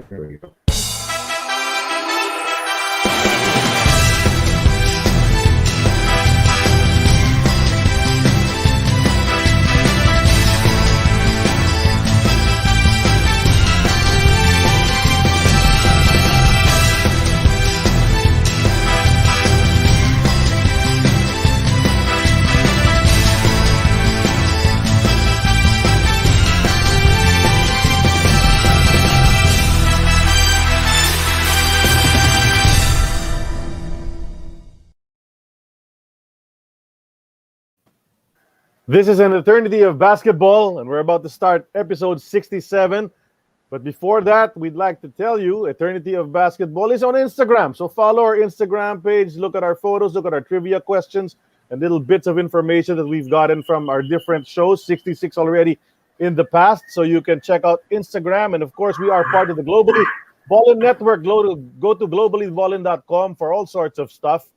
Here we go. This is an eternity of basketball, and we're about to start episode 67. But before that, we'd like to tell you Eternity of Basketball is on Instagram. So follow our Instagram page, look at our photos, look at our trivia questions, and little bits of information that we've gotten from our different shows, 66 already in the past. So you can check out Instagram. And of course, we are part of the Globally Ballin Network. Go to globallyballin.com for all sorts of stuff.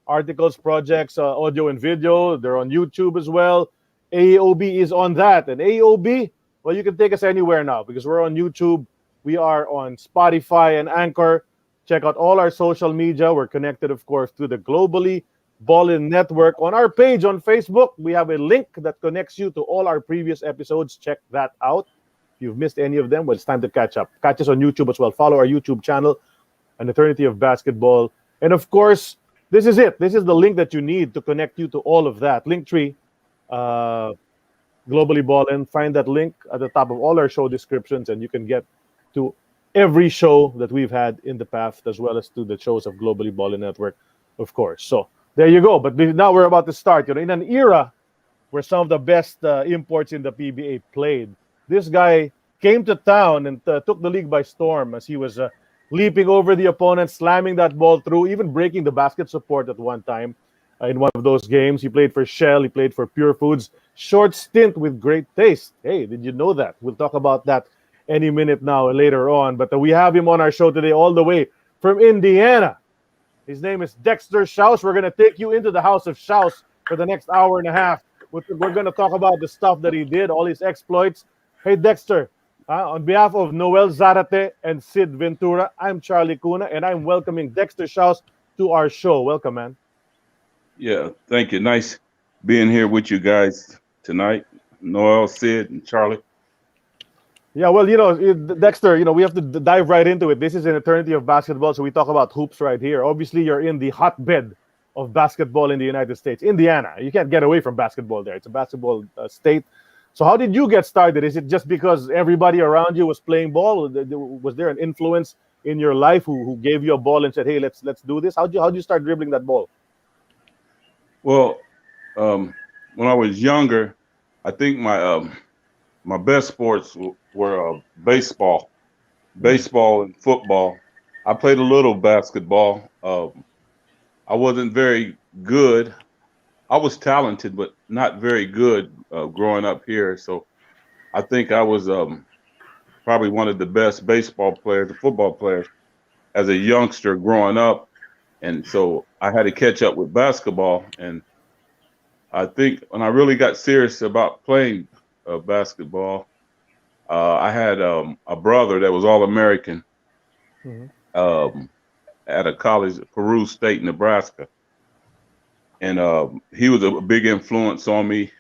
Articles, projects, audio and video. They're on YouTube as well. AOB is on that. And AOB, well, you can take us anywhere now because we're on YouTube. We are on Spotify and Anchor. Check out all our social media. We're connected, of course, to the Globally Ballin Network. On our page on Facebook, we have a link that connects you to all our previous episodes. Check that out. If you've missed any of them, well, it's time to catch up. Catch us on YouTube as well. Follow our YouTube channel, An Eternity of Basketball. And, of course, this is it. This is the link that you need to connect you to all of that. Linktree. Globally Ballin. Find that link at the top of all our show descriptions, and you can get to every show that we've had in the past, as well as to the shows of Globally Ballin Network, of course. So there you go. But now we're about to start. In an era where some of the best imports in the PBA played, this guy came to town and took the league by storm as he was leaping over the opponent, slamming that ball through, even breaking the basket support at one time. In one of those games, he played for Shell, he played for Pure Foods. Short stint with great taste. Hey, did you know that? We'll talk about that any minute now later on. But we have him on our show today all the way from Indiana. His name is Dexter Shouse. We're going to take you into the house of Shouse for the next hour and a half. We're going to talk about the stuff that he did, all his exploits. Hey, Dexter, on behalf of Noel Zarate and Sid Ventura, I'm Charlie Cuna, and I'm welcoming Dexter Shouse to our show. Welcome, man. Yeah, thank you. Nice being here with you guys tonight, Noel, Sid, and Charlie. Yeah, well, Dexter, we have to dive right into it. This is an eternity of basketball, so we talk about hoops right here. Obviously, you're in the hotbed of basketball in the United States, Indiana. You can't get away from basketball there. It's a basketball state. So how did you get started? Is it just because everybody around you was playing ball? Was there an influence in your life who gave you a ball and said, hey, let's do this? How'd you start dribbling that ball? Well, when I was younger, I think my best sports were baseball and football. I played a little basketball. I wasn't very good. I was talented, but not very good growing up here. So I think I was probably one of the best baseball players, football players, as a youngster growing up. And so I had to catch up with basketball. And I think when I really got serious about playing basketball, I had a brother that was All-American at a college, Peru State, Nebraska. And he was a big influence on me.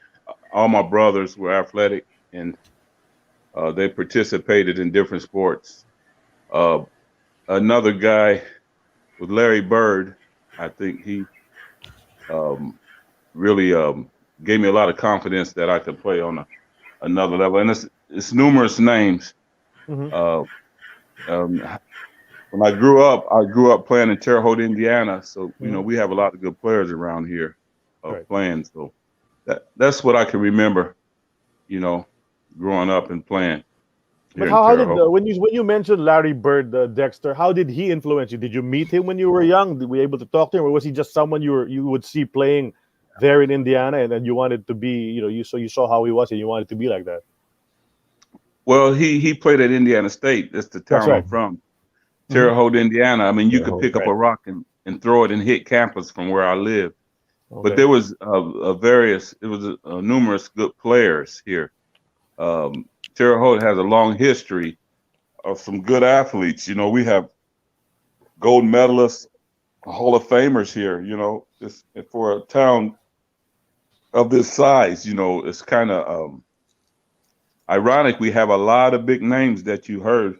All my brothers were athletic, and they participated in different sports. Another guy with Larry Bird, I think he really gave me a lot of confidence that I could play on another level. And it's numerous names. When I grew up playing in Terre Haute, Indiana. So, we have a lot of good players around here playing. So that's what I can remember, growing up and playing. But how did when you mentioned Larry Bird, Dexter, how did he influence you? Did you meet him when you were young? Were you able to talk to him, or was he just someone you would see playing there in Indiana, and then you wanted to be, you saw how he was and you wanted to be like that? Well, he played at Indiana State. That's the town I'm from, Terre Haute, Indiana. I mean, you could pick up a rock and throw it and hit campus from where I live. Okay. But there was numerous good players here. Terre Haute has a long history of some good athletes. You know, we have gold medalists, Hall of Famers here. You know, for a town of this size, you know, it's kind of ironic. We have a lot of big names that you heard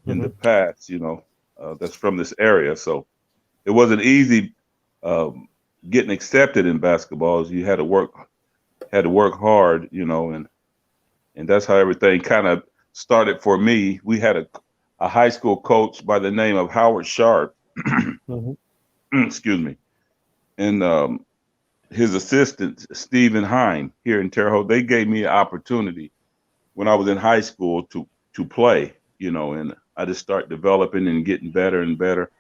in the past, you know, that's from this area. So it wasn't easy getting accepted in basketball. You had to work hard, you know, and that's how everything kind of started for me. We had a high school coach by the name of Howard Sharp, excuse me, and his assistant Stephen Hine here in Terre Haute. They gave me an opportunity when I was in high school to play, you know, and I just start developing and getting better and better.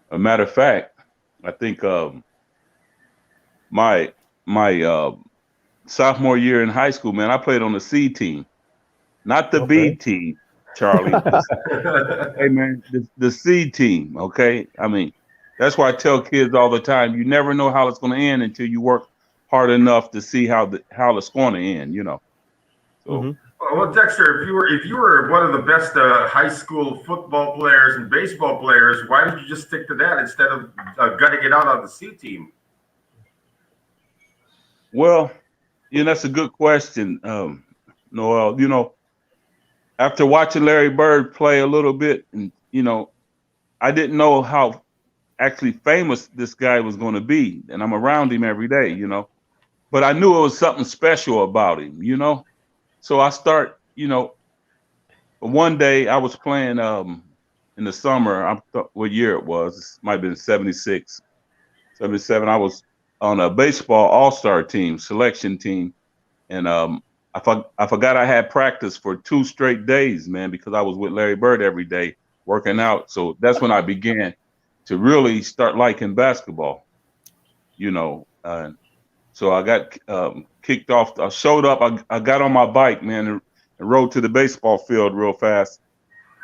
A matter of fact, I think my sophomore year in high school, man, I played on the C team, not the B team, Charlie. Hey, man, the C team, okay? I mean, that's why I tell kids all the time, you never know how it's going to end until you work hard enough to see how it's going to end, you know. So. Well, Dexter, if you were one of the best high school football players and baseball players, why did you just stick to that instead of gutting it out on the C team? Well, you know, that's a good question, Noel. You know, after watching Larry Bird play a little bit, and you know, I didn't know how actually famous this guy was going to be, and I'm around him every day, you know. But I knew it was something special about him, you know. So I start, you know, one day I was playing in the summer. What year it was? It might have been 76, 77. I was on a baseball all-star team, selection team. And I forgot I had practice for 2 straight days, man, because I was with Larry Bird every day working out. So that's when I began to really start liking basketball, you know. So I got kicked off. I showed up. I got on my bike, man, and rode to the baseball field real fast.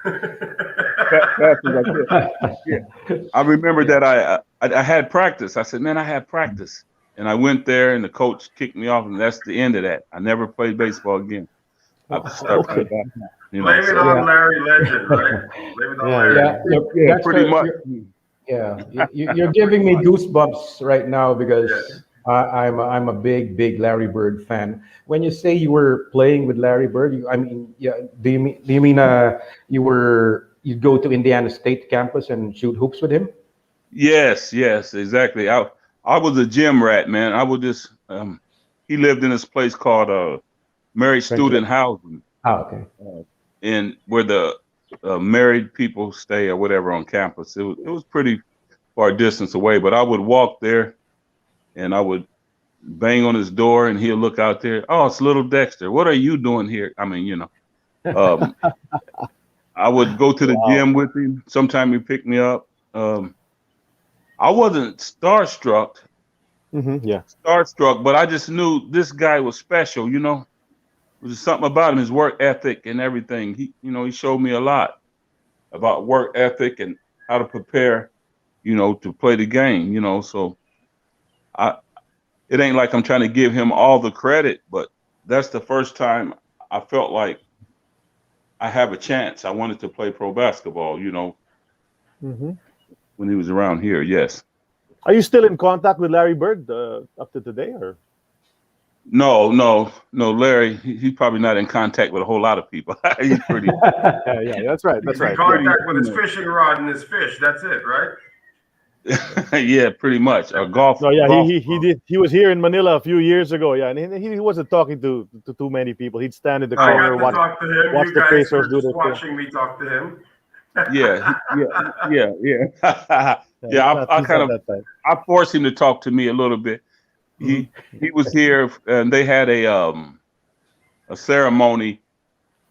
Fast as I could. Yeah. I remember that I had practice. I said, man, I had practice. And I went there, and the coach kicked me off, and that's the end of that. I never played baseball again. I started playing back now. You know, Blame it on Larry Legend, right? Blame it on Larry. Yeah, pretty much. You're giving me goosebumps right now because I'm a big Larry Bird fan. When you say you were playing with Larry Bird, do you mean you'd go to Indiana State campus and shoot hoops with him? Yes, exactly. I was a gym rat, man. I would just he lived in this place called Married Student Housing. Oh, okay. And where the married people stay or whatever on campus. It was pretty far distance away, but I would walk there and I would bang on his door and he'll look out there. Oh, it's little Dexter. What are you doing here? I mean, you know, I would go to the gym with him. Sometimes he'd pick me up. I wasn't starstruck, but I just knew this guy was special, you know. There was something about him, his work ethic and everything. He showed me a lot about work ethic and how to prepare, you know, to play the game, you know. So it ain't like I'm trying to give him all the credit, but that's the first time I felt like I have a chance. I wanted to play pro basketball, you know, when he was around here. Yes. Are you still in contact with Larry Bird up to today, or? No, Larry. He's probably not in contact with a whole lot of people. He's pretty. Yeah, that's right. He's in contact with his fishing rod and his fish. That's it, right? Yeah, pretty much. A golf. No, yeah, golf he did. He was here in Manila a few years ago. Yeah, and he wasn't talking to too many people. He'd stand in the corner, watch the Pacers do their thing. Watching me talk to him. Yeah. I forced him to talk to me a little bit. He was here, and they had a ceremony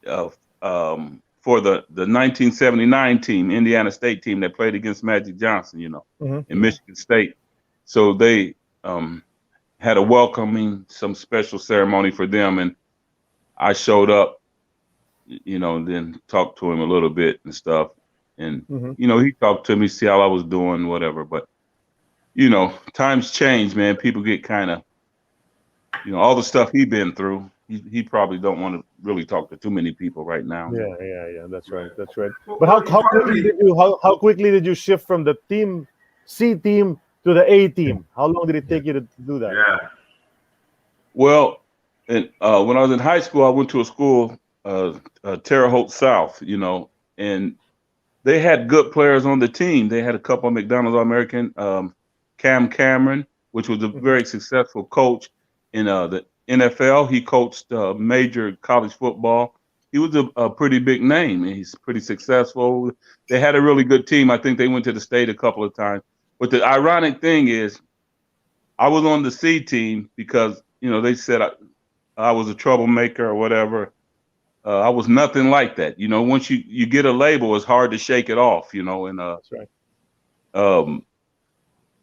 for the 1979 team, Indiana State team that played against Magic Johnson, you know, in Michigan State. So they had a welcoming, some special ceremony for them, and I showed up, you know, and then talked to him a little bit and stuff. And, you know, he talked to me, see how I was doing, whatever. But, you know, times change, man. People get kind of, you know, all the stuff he's been through. He probably don't want to really talk to too many people right now. Yeah. That's right. That's right. Well, But well, you how quickly finally, did you how quickly did you shift from the team C team to the A team? How long did it take you to do that? yeah. Well, and when I was in high school, I went to a school, Terre Haute South, and they had good players on the team. They had a couple of McDonald's All-American, Cam Cameron, which was a Mhm. very successful coach in the NFL. He coached major college football. He was a pretty big name, and he's pretty successful. They had a really good team. I think they went to the state a couple of times. But the ironic thing is, I was on the C team because they said I was a troublemaker or whatever. I was nothing like that. Once you get a label, it's hard to shake it off. And That's right. um,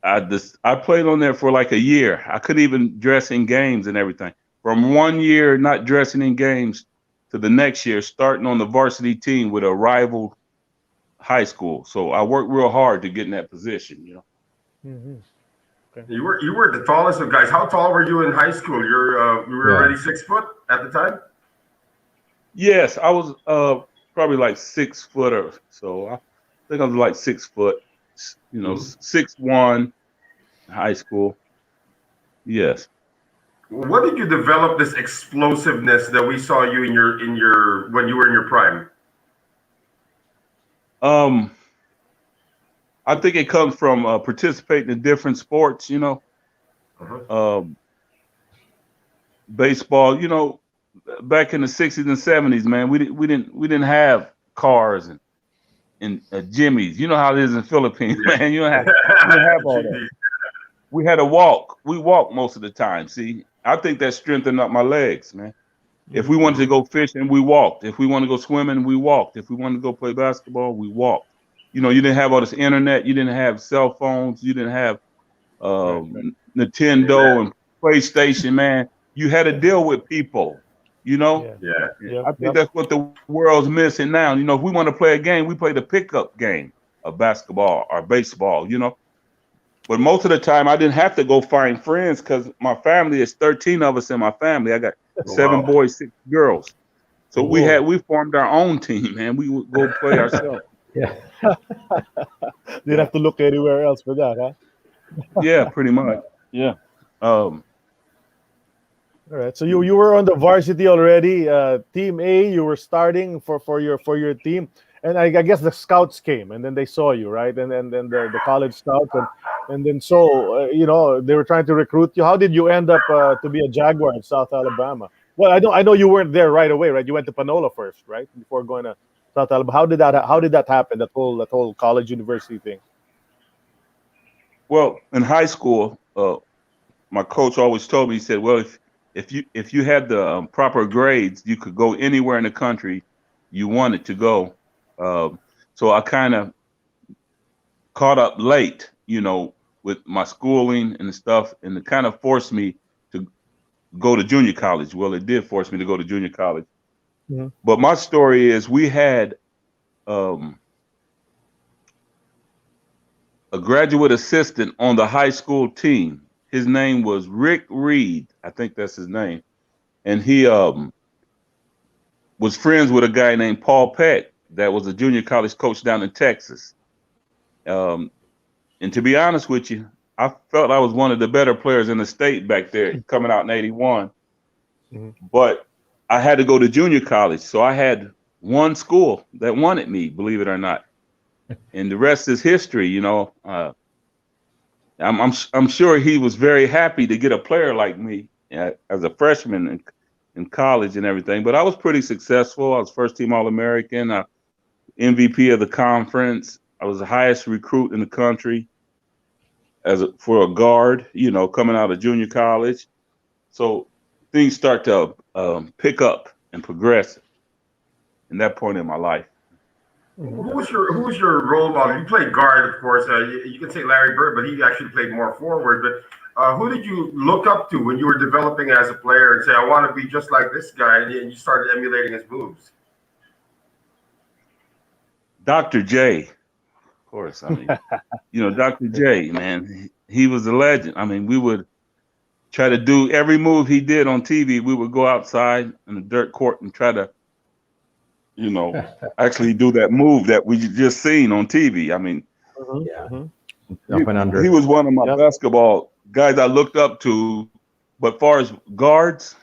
I played on there for like a year. I couldn't even dress in games and everything. From 1 year not dressing in games to the next year starting on the varsity team with a rival high school. So I worked real hard to get in that position. Hmm. You were the tallest of guys. How tall were you in high school? You were Yeah. already 6 foot at the time. Yes, I was probably like 6 foot or so. I think I was like 6 foot, Mhm. 6'1", high school. Yes. What did you develop this explosiveness that we saw you in your when you were in your prime? Um, I think it comes from participating in different sports, Uh-huh. um, baseball, back in the 60s and 70s, man, we didn't have cars and Jimmys. You know how it is in Philippines, Yeah. man. You don't have all that. GD. We had to walk. We walked most of the time. See, I think that strengthened up my legs, man. If we wanted to Mhm. go fishing, we walked. If we wanted to go swimming, we walked. If we wanted to go play basketball, we walked. You didn't have all this internet. You didn't have cell phones. You didn't have Right. Right. Nintendo Amen. and PlayStation, man. You had to deal with people, you know? Yeah. Yeah. Yeah, Yep. I think Yep. that's what the world's missing now. If we want to play a game, we play the pickup game of basketball or baseball. But most of the time, I didn't have to go find friends because my family is 13 of us in my family. I got Oh, 7 boys, 6 girls. So Whoa. we formed our own team, man. We would go play ourselves. Yeah. Didn't have to look anywhere else for that, huh? Yeah, pretty much. Yeah. Um, All right. So you were on the varsity already. Team A, you were starting for your team, and I guess the scouts came, and then they saw you, right? And then the college scouts, and then so they were trying to recruit you. How did you end up to be a Jaguar in South Alabama? Well, I know you weren't there right away, right? You went to Panola first, right? Before going to South Alabama. How did that happen? That whole college university thing. well, in high school, my coach always told me, he said, "Well, if you had the proper grades, you could go anywhere in the country you wanted to go." So I kind of caught up late, with my schooling and stuff, and it kind of forced me to go to junior college. Well, it did force me to go to junior college. Hmm. But my story is we had um, a graduate assistant on the high school team. His name was Rick Reed. I think that's his name. And he was friends with a guy named Paul Peck that was a junior college coach down in Texas. Um, and to be honest with you, I felt I was one of the better players in the state back there coming out in 81. Hmm. But I had to go to junior college. So I had one school that wanted me, believe it or not. And the rest is history. I'm sure he was very happy to get a player like me as a freshman in college and everything. But I was pretty successful. I was first team All American, MVP of the conference. I was the highest recruit in the country for a guard. Coming out of junior college. So things start to pick up and progress in that point in my life. Hmm. Who was your role model? You played guard, of course. You can say Larry Bird, but he actually played more forward. But who did you look up to when you were developing as a player and say, "I want to be just like this guy," and you started emulating his moves? Dr. J, of course. I mean, Dr. J, man, he was a legend. I mean, we would try to do every move he did on TV. We would go outside in the dirt court and try to, actually do that move that we just seen on TV. I mean, Yeah. he, Up and under. he was one of my Yep. basketball guys I looked up to. But far as guards,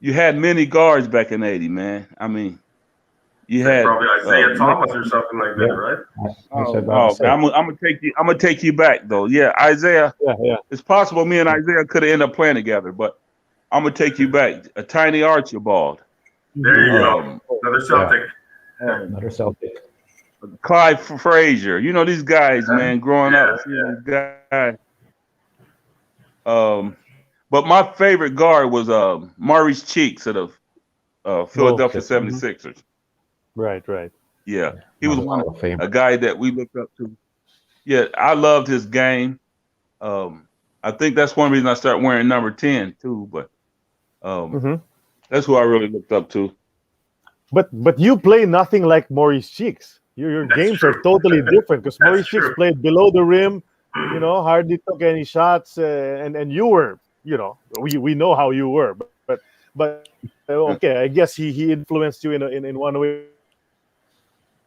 you had many guards back in '80, man. I mean, you had Probably Isaiah Thomas or something like that, Yeah. right? I was Oh, about to say. I'm gonna take you. I'm gonna take you back though. Yeah, Isaiah. Yeah. It's possible me and Isaiah could have ended up playing together, but I'm gonna take you back. A tiny Archibald, There you um, go. Another Celtic. Another Celtic. Clyde Frazier. You know these guys, man. Growing Yeah, up, seeing these guys. But my favorite guard was Maurice Cheeks of the Philadelphia Okay. 76ers. Right. Yeah, he was Hall of Fame. a guy that we looked up to. Yeah, I loved his game. I think that's one reason I started wearing number 10 too. But that's who I really looked up to. But you play nothing like Maurice Cheeks. Your That's games true. are totally different because That's Maurice Cheeks true. played below the rim. Hardly took any shots, and you were, we know how you were, but okay, I guess he influenced you in one way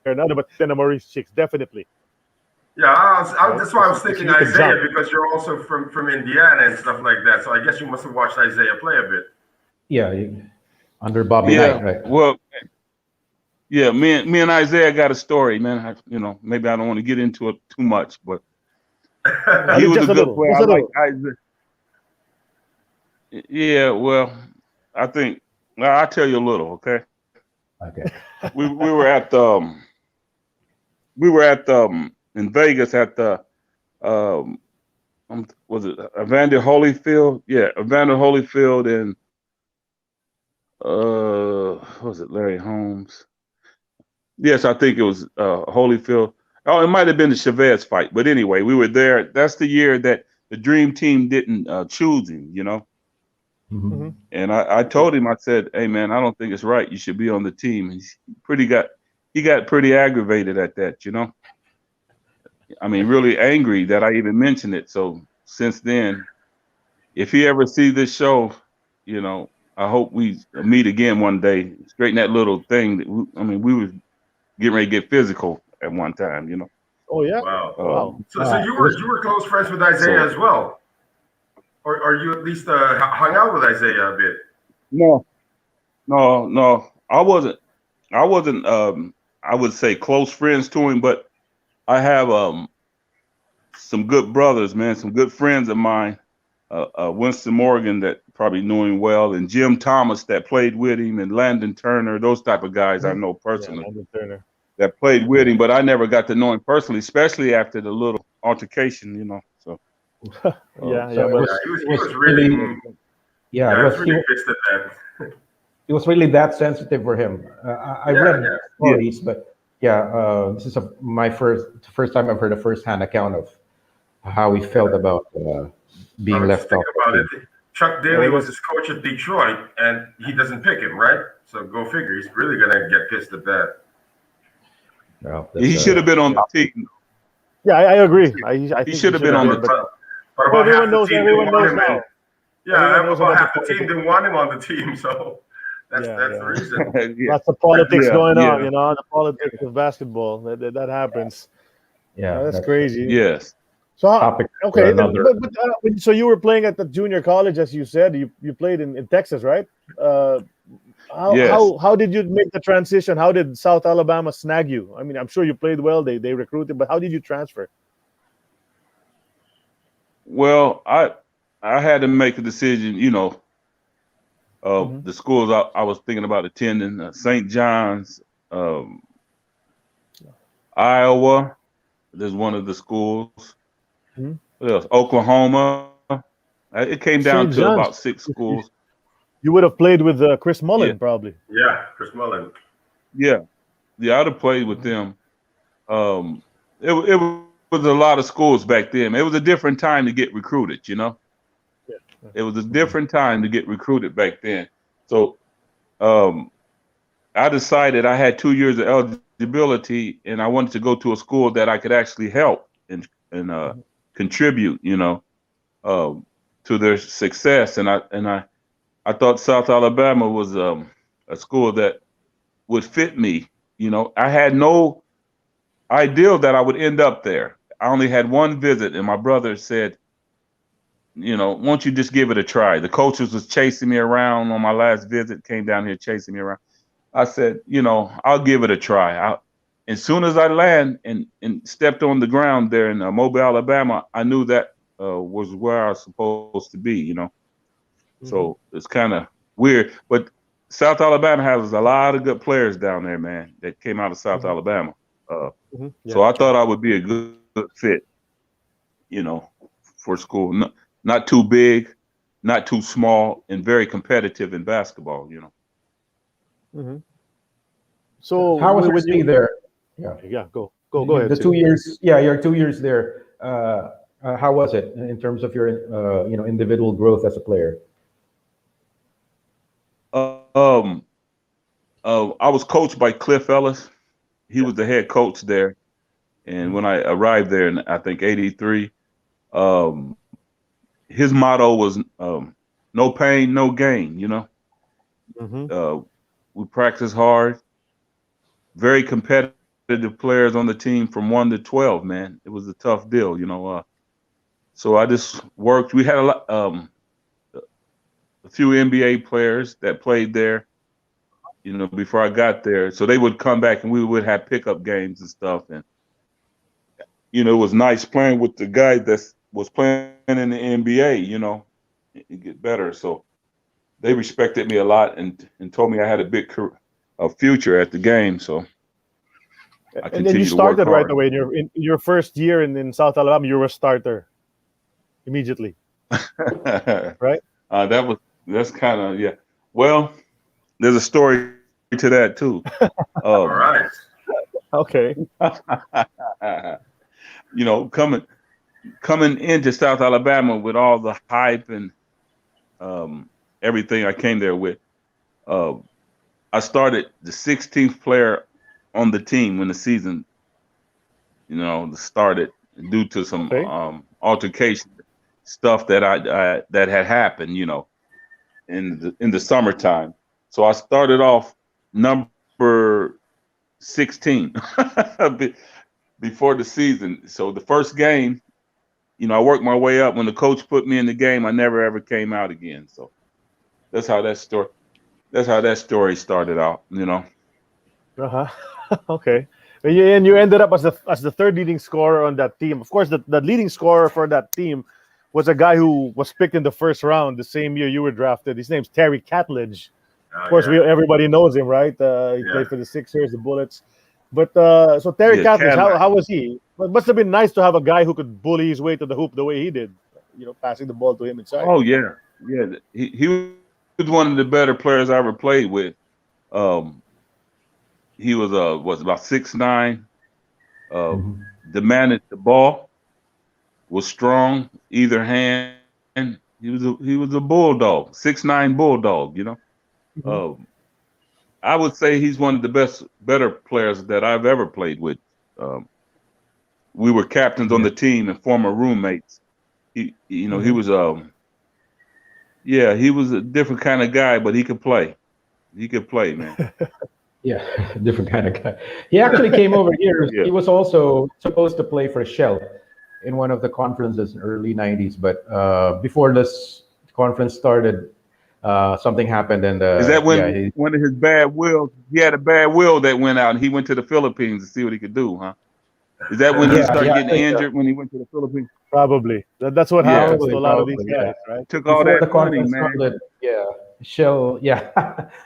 or another. But then Maurice Cheeks, definitely. Yeah, that's why I was thinking You can Isaiah, jump. because you're also from Indiana and stuff like that. So I guess you must have watched Isaiah play a bit. Yeah, under Bobby Yeah, Knight, right? well, yeah, me and Isaiah got a story, man. Maybe I don't want to get into it too much, but he was Just a good little, player. just I a like little. Isaiah. Yeah, well, I think I'll tell you a little, okay? Okay. We were at in Vegas at the was it Evander Holyfield? Yeah, Evander Holyfield and what was it Larry Holmes? Yes, I think it was Holyfield. Oh, it might have been the Chavez fight, but anyway, we were there. That's the year that the Dream Team didn't choose him, Mhm. And I told him, I said, "Hey, man, I don't think it's right. You should be on the team." He got pretty aggravated at that, I mean, really angry that I even mentioned it. So since then, if he ever sees this show, I hope we meet again one day. Straighten that little thing. We were getting ready to get physical at one time, Oh yeah. Wow. Wow. So you were close friends with Isaiah as well, or you at least hung out with Isaiah a bit. No. I wasn't. I would say close friends to him, but I have some good brothers, man, some good friends of mine. Winston Morgan that probably knew him well, and Jim Thomas that played with him, and Landon Turner, those type of guys I know personally. Yeah, Landon Turner. That played with him, but I never got to know him personally, especially after the little altercation, So Yeah, So but He was really Yeah, I was really pissed at that. it was really that sensitive for him. I read stories, but this is my first time I've heard a first-hand account of how he felt about being left Think off. about it. Chuck Daly was his coach at Detroit, and he doesn't pick him, right? So go figure. He's really gonna get pissed at that. Well, he should have been on the team. yeah, I agree. I think He should have been on the but team. But about half everyone the knows. team Everyone didn't want knows him. now. And, yeah, Everyone knows about about half the the team didn't want him on the team, so that's the reason. Yeah. Lots of politics going on, yeah. The politics of basketball. That happens. Yeah, That's crazy. Yes. So topic for okay, another. so you were playing at the junior college, as you said. You played in Texas, right? Yes. How did you make the transition? How did South Alabama snag you? I mean, I'm sure you played well. They recruited, but how did you transfer? Well, I had to make a decision, the schools I was thinking about attending, St. John's, Iowa. There's one of the schools. Mhm. What else? Oklahoma. It came down St. to John's. about 6 schools. You would have played with Chris Mullen, Yeah. probably. Yeah, Chris Mullen. Yeah, I'd have played with them. It was a lot of schools back then. It was a different time to get recruited, Yeah. It was a different time to get recruited back then. So I decided I had 2 years of eligibility, and I wanted to go to a school that I could actually help and contribute, to their success. And I thought South Alabama was a school that would fit me. You know, I had no idea that I would end up there. I only had one visit, and my brother said, you know, won't you just give it a try? The coaches was chasing me around on my last visit, came down here chasing me around. I said, you know, I'll give it a try. As soon as I land and stepped on the ground there in Mobile, Alabama, I knew that was where I was supposed to be, you know. So it's kind of weird. But South Alabama has a lot of good players down there, man, that came out of South Alabama. So I thought I would be a good fit, you know, for school. Not too big, not too small, and very competitive in basketball, you know. So how was your stay there? Yeah, go ahead. The 2 years, your 2 years there. How was it in terms of your, individual growth as a player? I was coached by Cliff Ellis. He was the head coach there. And when I arrived there in, I think, 83, his motto was no pain, no gain, you know. We practice hard, very competitive players on the team from 1 to 12, man. It was a tough deal, you know. So I just worked. We had a few NBA players that played there, you know, before I got there. So they would come back and we would have pickup games and stuff. And, you know, it was nice playing with the guy that was playing in the NBA, you know, and get better. So they respected me a lot and told me I had a big future at the game. So I and then you continued to started work right hard. away in your first year in South Alabama. You were a starter immediately, right? That's kind of, yeah. Well, there's a story to that too. All right. Okay. You know, coming into South Alabama with all the hype and everything I came there with, I started the 16th player on the team when the season, you know, started due to some altercation stuff that that had happened, you know, in the summertime. So I started off number 16 before the season. So the first game, you know, I worked my way up. When the coach put me in the game, I never ever came out again. So that's how that story started out, you know. Okay. And you ended up as the third leading scorer on that team. Of course, the leading scorer for that team was a guy who was picked in the first round the same year you were drafted. His name's Terry Catledge. Of course, everybody knows him, right? He played for the Sixers, the Bullets. But so Terry Catledge, how was he? It must have been nice to have a guy who could bully his way to the hoop the way he did. You know, passing the ball to him inside. Oh yeah. He was one of the better players I ever played with. He was about 6'9", demanded the ball, was strong, either hand. He was a bulldog, 6'9" bulldog, you know. I would say he's one of the better players that I've ever played with. We were captains on the team and former roommates. He was he was a different kind of guy, but he could play. He could play, man. Yeah, different kind of guy. He actually came over here. Yeah. He was also supposed to play for Shell in one of the conferences in early 90s. But before this conference started, something happened. And is that when one of his bad wills, he had a bad will that went out and he went to the Philippines to see what he could do, huh? Is that when he started getting injured when he went to the Philippines? Probably. That's what happens to a lot of these guys, right? Took before all that the money, conference man. started, Shell,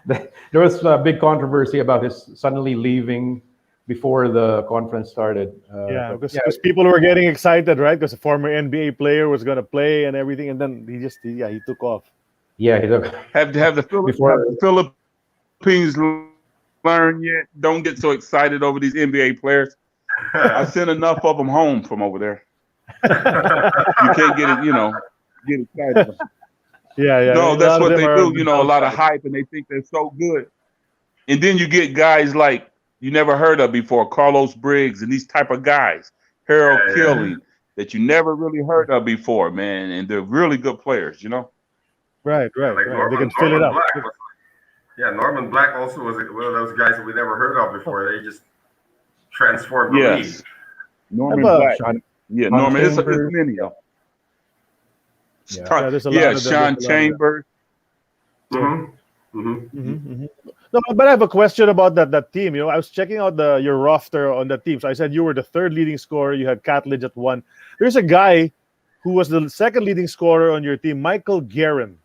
there was a big controversy about his suddenly leaving before the conference started. Because people were getting excited, right? Because a former NBA player was going to play and everything, and then he took off. Yeah, he took. Have the Philippines learned yet? Don't get so excited over these NBA players. I sent enough of them home from over there. You can't get it, get excited. Yeah. No, that's what they do. A lot of hype, and they think they're so good. And then you get guys like you never heard of before, Carlos Briggs, and these type of guys, Harold Killing, that you never really heard of before, man, and they're really good players, you know. Right. Like They can fill it Norman up. Black. Yeah, Norman Black also was one of those guys that we never heard of before. They just transformed the league. Yes, Norman How about Black. Sean, Yeah, Sean Norman. It's Chambers. many of Yeah. them. There's a lot Yeah, of them. Sean There's a lot of them. Chambers. Mm-hmm. Mm-hmm. No, but I have a question about that team. I was checking out your roster on that team. So I said you were the third leading scorer. You had Catledge at 1. There's a guy who was the second leading scorer on your team, Michael Guerin.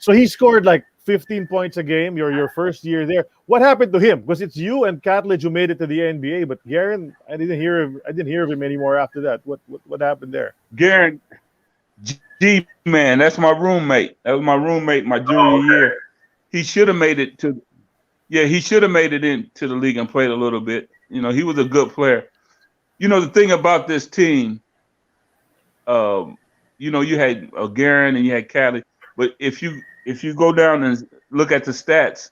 So he scored like 15 points a game. Your first year there. What happened to him? Because it's you and Catledge who made it to the NBA, but Guerin, I didn't hear of him anymore after that. What happened there? Guerin, G man, that's my roommate. That was my roommate my junior year. He should have made it to. Yeah, he should have made it into the league and played a little bit. He was a good player. The thing about this team, you had Guerin and you had Cali, but if you go down and look at the stats,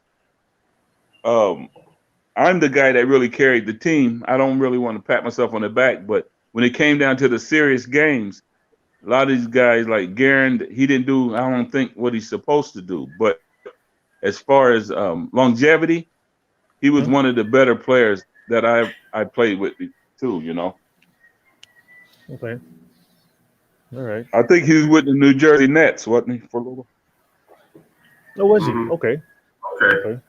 I'm the guy that really carried the team. I don't really want to pat myself on the back, but when it came down to the serious games, a lot of these guys like Guerin, he didn't do, I don't think, what he's supposed to do. But as far as longevity, he was one of the better players that I played with too, Okay. All right. I think he was with the New Jersey Nets, wasn't he, for a little? Oh, was he? Mhm. Okay. Okay.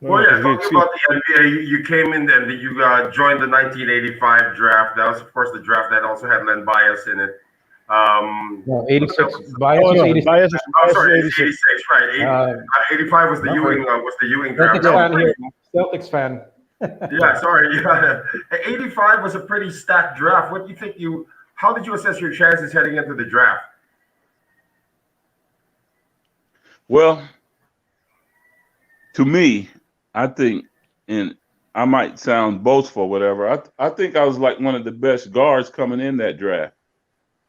Well, yeah, talking about the NBA, you came in and you joined the 1985 draft. That was, of course, the draft that also had Len Bias in it. No, 86. Bias is 86. Bias I'm sorry, 86. 86, right. 85 was the Ewing draft. Celtics fan here. Celtics fan. Yeah, sorry. Yeah. 85 was a pretty stacked draft. What do you think how did you assess your chances heading into the draft? Well, to me, I think, and I might sound boastful, whatever. I think I was like one of the best guards coming in that draft.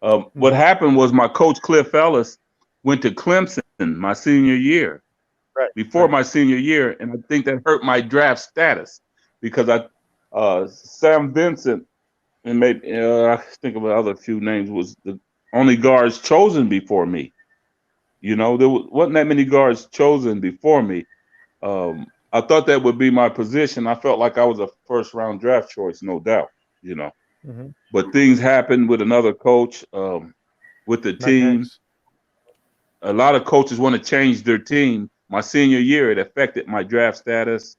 What happened was my coach Cliff Ellis went to Clemson my senior year, before my senior year, and I think that hurt my draft status because Sam Vincent and maybe I think of other few names was the only guards chosen before me. There wasn't that many guards chosen before me. I thought that would be my position. I felt like I was a first round draft choice, no doubt, But things happened with another coach, with the team. A lot of coaches want to change their team. My senior year, it affected my draft status.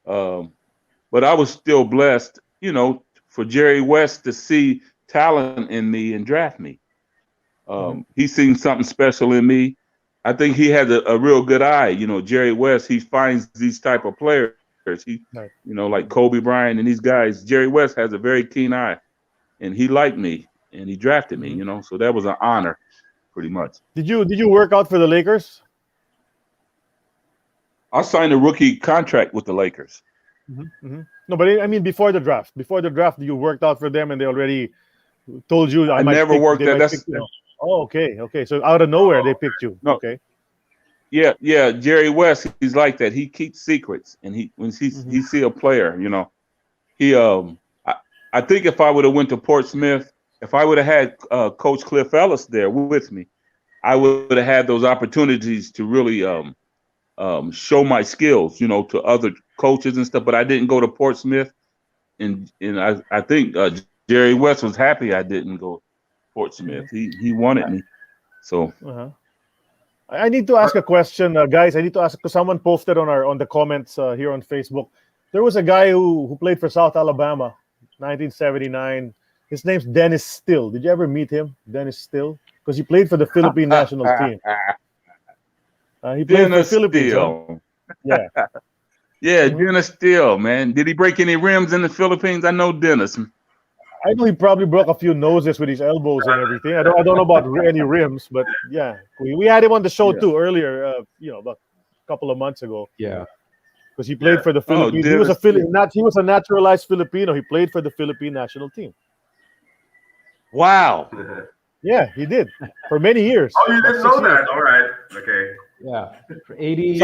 But I was still blessed, for Jerry West to see talent in me and draft me. He seen something special in me. I think he has a real good eye. Jerry West, he finds these type of players. Like Kobe Bryant and these guys. Jerry West has a very keen eye, and he liked me, and he drafted me. So that was an honor, pretty much. Did you work out for the Lakers? I signed a rookie contract with the Lakers. No, but I mean before the draft. Before the draft, you worked out for them, and they already told you. I never worked there. Oh, okay. So out of nowhere, they picked you. No. Okay. Yeah. Jerry West, he's like that. He keeps secrets, and when he see a player, he I think if I would have went to Portsmouth, if I would have had Coach Cliff Ellis there with me, I would have had those opportunities to really show my skills, to other coaches and stuff. But I didn't go to Portsmouth, and I think Jerry West was happy I didn't go to Portsmouth. He wanted me, so. I need to ask a question, guys. I need to ask because someone posted on the comments here on Facebook. There was a guy who played for South Alabama, 1979. His name's Dennis Still. Did you ever meet him, Dennis Still? Because he played for the Philippine national team. He played for the Philippines. Huh? Yeah, Dennis Still, man. Did he break any rims in the Philippines? I know Dennis. I know he probably broke a few noses with his elbows and everything. I don't know about any rims, but yeah, we had him on the show too earlier. About a couple of months ago. Yeah, because he played for the Philippines. He was a naturalized Filipino. He played for the Philippine national team. Wow. Yeah, he did for many years. Oh, you didn't know that? All right. Okay. Yeah, for 80.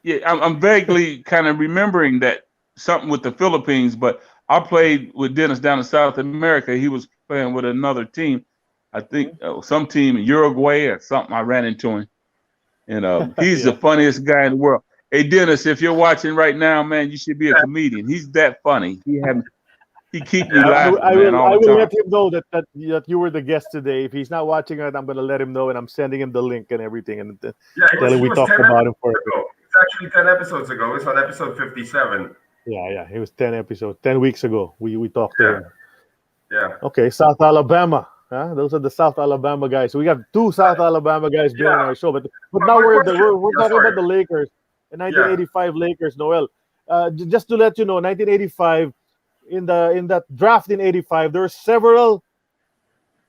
Yeah, I'm vaguely kind of remembering that something with the Philippines, but I played with Dennis down in South America. He was playing with another team. I think some team in Uruguay or something. I ran into him, and he's the funniest guy in the world. Hey, Dennis, if you're watching right now, man, you should be a comedian. He's that funny. He keep me laughing, man, all I the will time. let him know that you were the guest today. If he's not watching it, I'm going to let him know, and I'm sending him the link and everything, and tell him we talked about him for it. It's actually 10 episodes ago. It's on episode 57. Yeah. It was 10 episodes, 10 weeks ago. We talked to him. Yeah. Okay, South Alabama. Huh? Those are the South Alabama guys. So we got two South Alabama guys being on our show, but now we're talking about the Lakers, the 1985 Lakers. Noel, just to let you know, 1985. In that draft in '85, there were several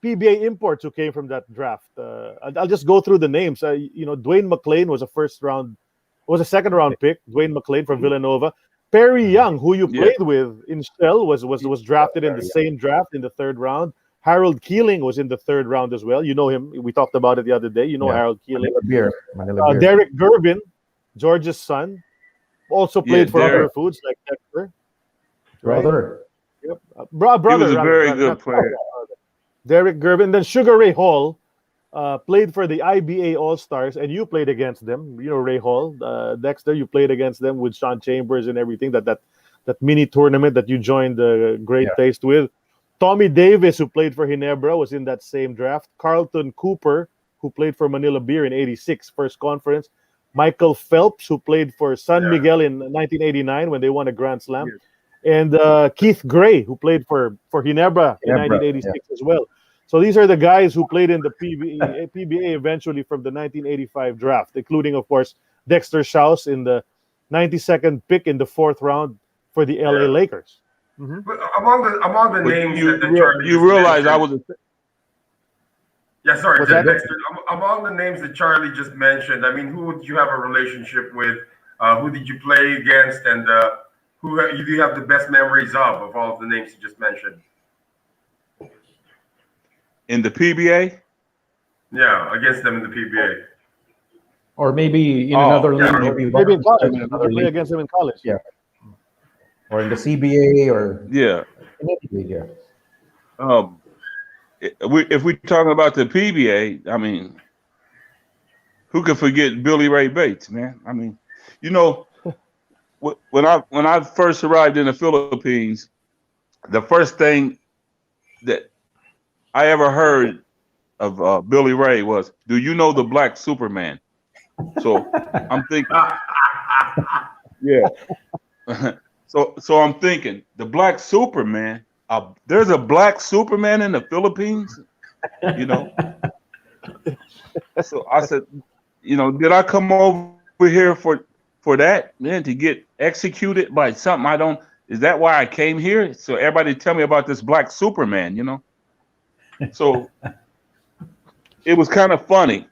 PBA imports who came from that draft. I'll just go through the names. Dwayne McClain was a second round pick. Dwayne McClain from Villanova. Perry Young, who you played with in Shell, was drafted in the same draft in the third round. Harold Keeling was in the third round as well. You know him. We talked about it the other day. You know Harold Keeling. Manila Beer. Derek Gervin, George's son, also played for other foods like Dexter. Brother. Yep. Brother. He was a very good player. Derek Gervin. Then Sugar Ray Hall played for the IBA All-Stars, and you played against them. You know Ray Hall. Dexter, you played against them with Sean Chambers and everything. That mini tournament that you joined Great Taste with. Tommy Davis, who played for Ginebra, was in that same draft. Carlton Cooper, who played for Manila Beer in '86, first conference. Michael Phelps, who played for San Miguel in 1989 when they won a Grand Slam. Yes. And Keith Gray, who played for Ginebra in 1986 as well. So these are the guys who played in the PBA eventually from the 1985 draft, including, of course, Dexter Shouse in the 92nd pick in the fourth round for the LA Lakers. Mm-hmm. But among the names you realize I was. Sorry, Dexter. Among the names that Charlie just mentioned, I mean, who did you have a relationship with? Who did you play against? And who do you have the best memories of all of the names you just mentioned? In the PBA? Yeah, against them in the PBA. Or maybe in another league. Maybe in college. Play against them in college. Yeah. Or in the CBA or in any league, if we're talking about the PBA, I mean, who could forget Billy Ray Bates, man? I mean, when I first arrived in the Philippines, the first thing that I ever heard of Billy Ray was, "Do you know the Black Superman?" So I'm thinking, So I'm thinking, the Black Superman. There's a Black Superman in the Philippines, So I said, did I come over here for that, man, to get executed by something is that why I came here? So everybody tell me about this Black Superman, So it was kind of funny.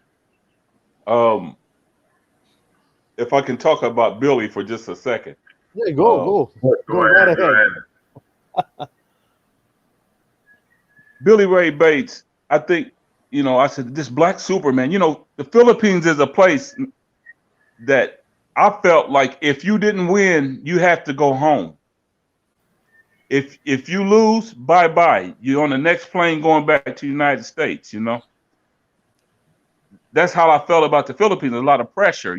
If I can talk about Billy for just a second. Yeah, go right ahead. Billy Ray Bates, I think, I said, this Black Superman, the Philippines is a place that I felt like if you didn't win, you have to go home. If you lose, bye-bye. You're on the next plane going back to the United States, That's how I felt about the Philippines. A lot of pressure,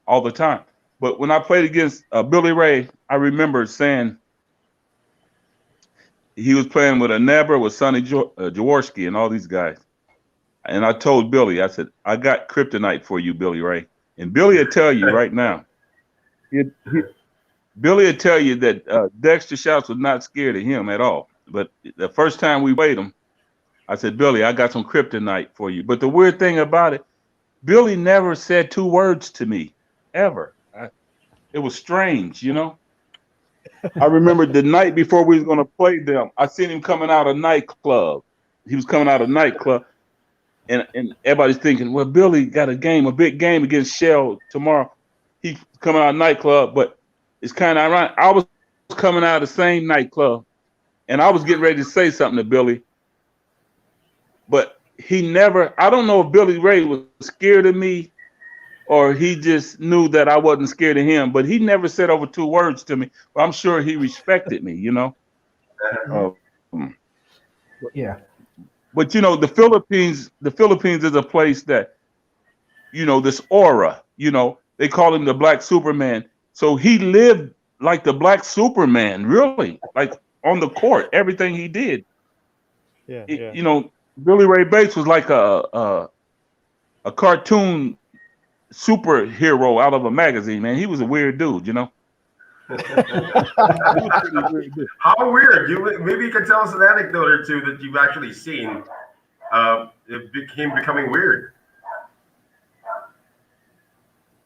all the time. But when I played against Billy Ray, I remember saying he was playing with Ginebra, with Sonny Jaworski and all these guys. And I told Billy, I said, I got kryptonite for you, Billy Ray. And Billy will tell you right now. Billy will tell you that Dexter Shouse was not scared of him at all. But the first time we played him, I said, Billy, I got some kryptonite for you. But the weird thing about it, Billy never said two words to me, ever. It was strange, I remember the night before we was going to play them, I seen him coming out of a nightclub. He was coming out of a nightclub. And everybody's thinking, well, Billy got a big game against Shell tomorrow. He's coming out of a nightclub, but it's kind of ironic. I was coming out of the same nightclub, and I was getting ready to say something to Billy. But I don't know if Billy Ray was scared of me or he just knew that I wasn't scared of him. But he never said over 2 words to me. But I'm sure he respected me, you know. Um, Yeah. but you know, the Philippines is a place that, you know, this aura, you know, they call him the Black Superman. So he lived like the Black Superman, really, like on the court, everything he did. Yeah, You know, Billy Ray Bates was like a cartoon superhero out of a magazine, man. He was a weird dude, you know. He was pretty weird dude. How weird! Maybe you can tell us an anecdote or two that you've actually seen. It becoming weird.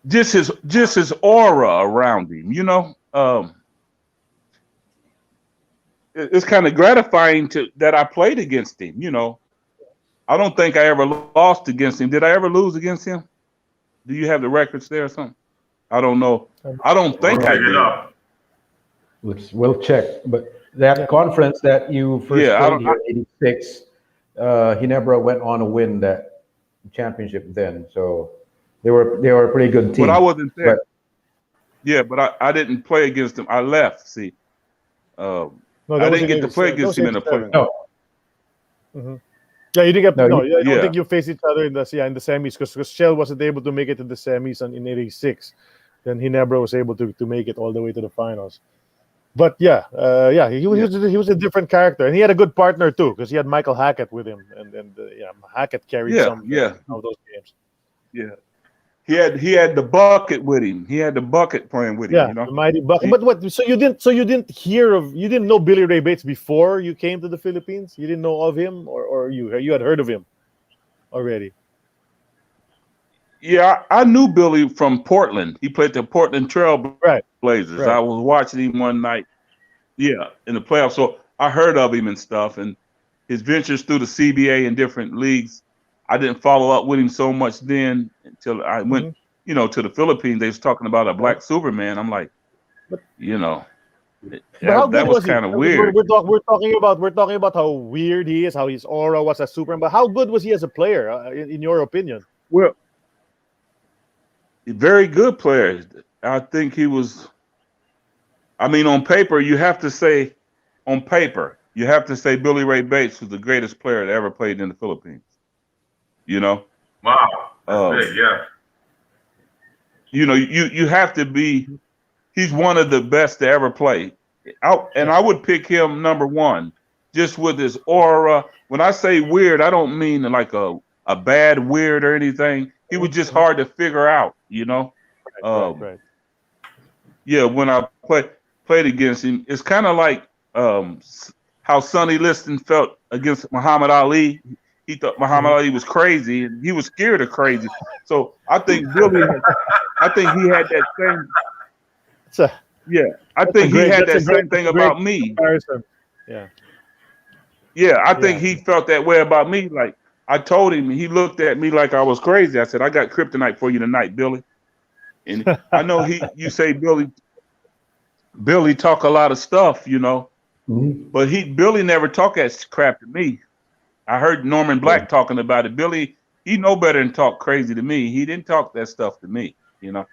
Just his aura around him, you know. It's kind of gratifying that I played against him, you know. I don't think I ever lost against him. Did I ever lose against him? Do you have the records there or something? I don't know. I don't think I did. We'll check. But that conference that you first played here in '86, Ginebra went on to win that championship then. So they were a pretty good team. But I wasn't there. But I didn't play against him. I left. See, I didn't get to play against him in the playoffs. No. Mm-hmm. Yeah, you didn't get. I don't think you faced each other in the semis because Shell wasn't able to make it to the semis in '86. Then Ginebra was able to make it all the way to the finals. But he was a different character, and he had a good partner too because he had Michael Hackett with him, and Hackett carried some of those games. Yeah. He had the bucket with him. He had the bucket playing with him. Yeah, you know? the mighty bucket. But what? So you didn't know Billy Ray Bates before you came to the Philippines? You didn't know of him, or you had heard of him already? Yeah, I knew Billy from Portland. He played the Portland Trail Blazers. Right. I was watching him one night. Yeah, in the playoffs. So I heard of him and stuff, and his ventures through the CBA and different leagues. I didn't follow up with him so much then until I went, to the Philippines. They was talking about a Black Superman. I'm like, that was kind of weird. We're talking about how weird he is, how his aura was as Superman. But how good was he as a player, in your opinion? Well, very good player. I think he was. I mean, on paper, you have to say Billy Ray Bates was the greatest player that ever played in the Philippines. You know? Wow. That's big, yeah. You have to be. He's one of the best to ever play. I would pick him number one, just with his aura. When I say weird, I don't mean like a bad weird or anything. He was just hard to figure out, you know? Right. Yeah, when I played against him, it's kind of like how Sonny Liston felt against Muhammad Ali. He thought Muhammad Ali was crazy, and he was scared of crazy. So I think Billy, he had that same. I think he had that same thing about me. Comparison. Yeah. Yeah, I think he felt that way about me. Like I told him, he looked at me like I was crazy. I said, "I got kryptonite for you tonight, Billy." And I know you say Billy talk a lot of stuff, you know, but Billy never talk that crap to me. I heard Norman Black talking about it. Billy, he know better than talk crazy to me. He didn't talk that stuff to me, you know.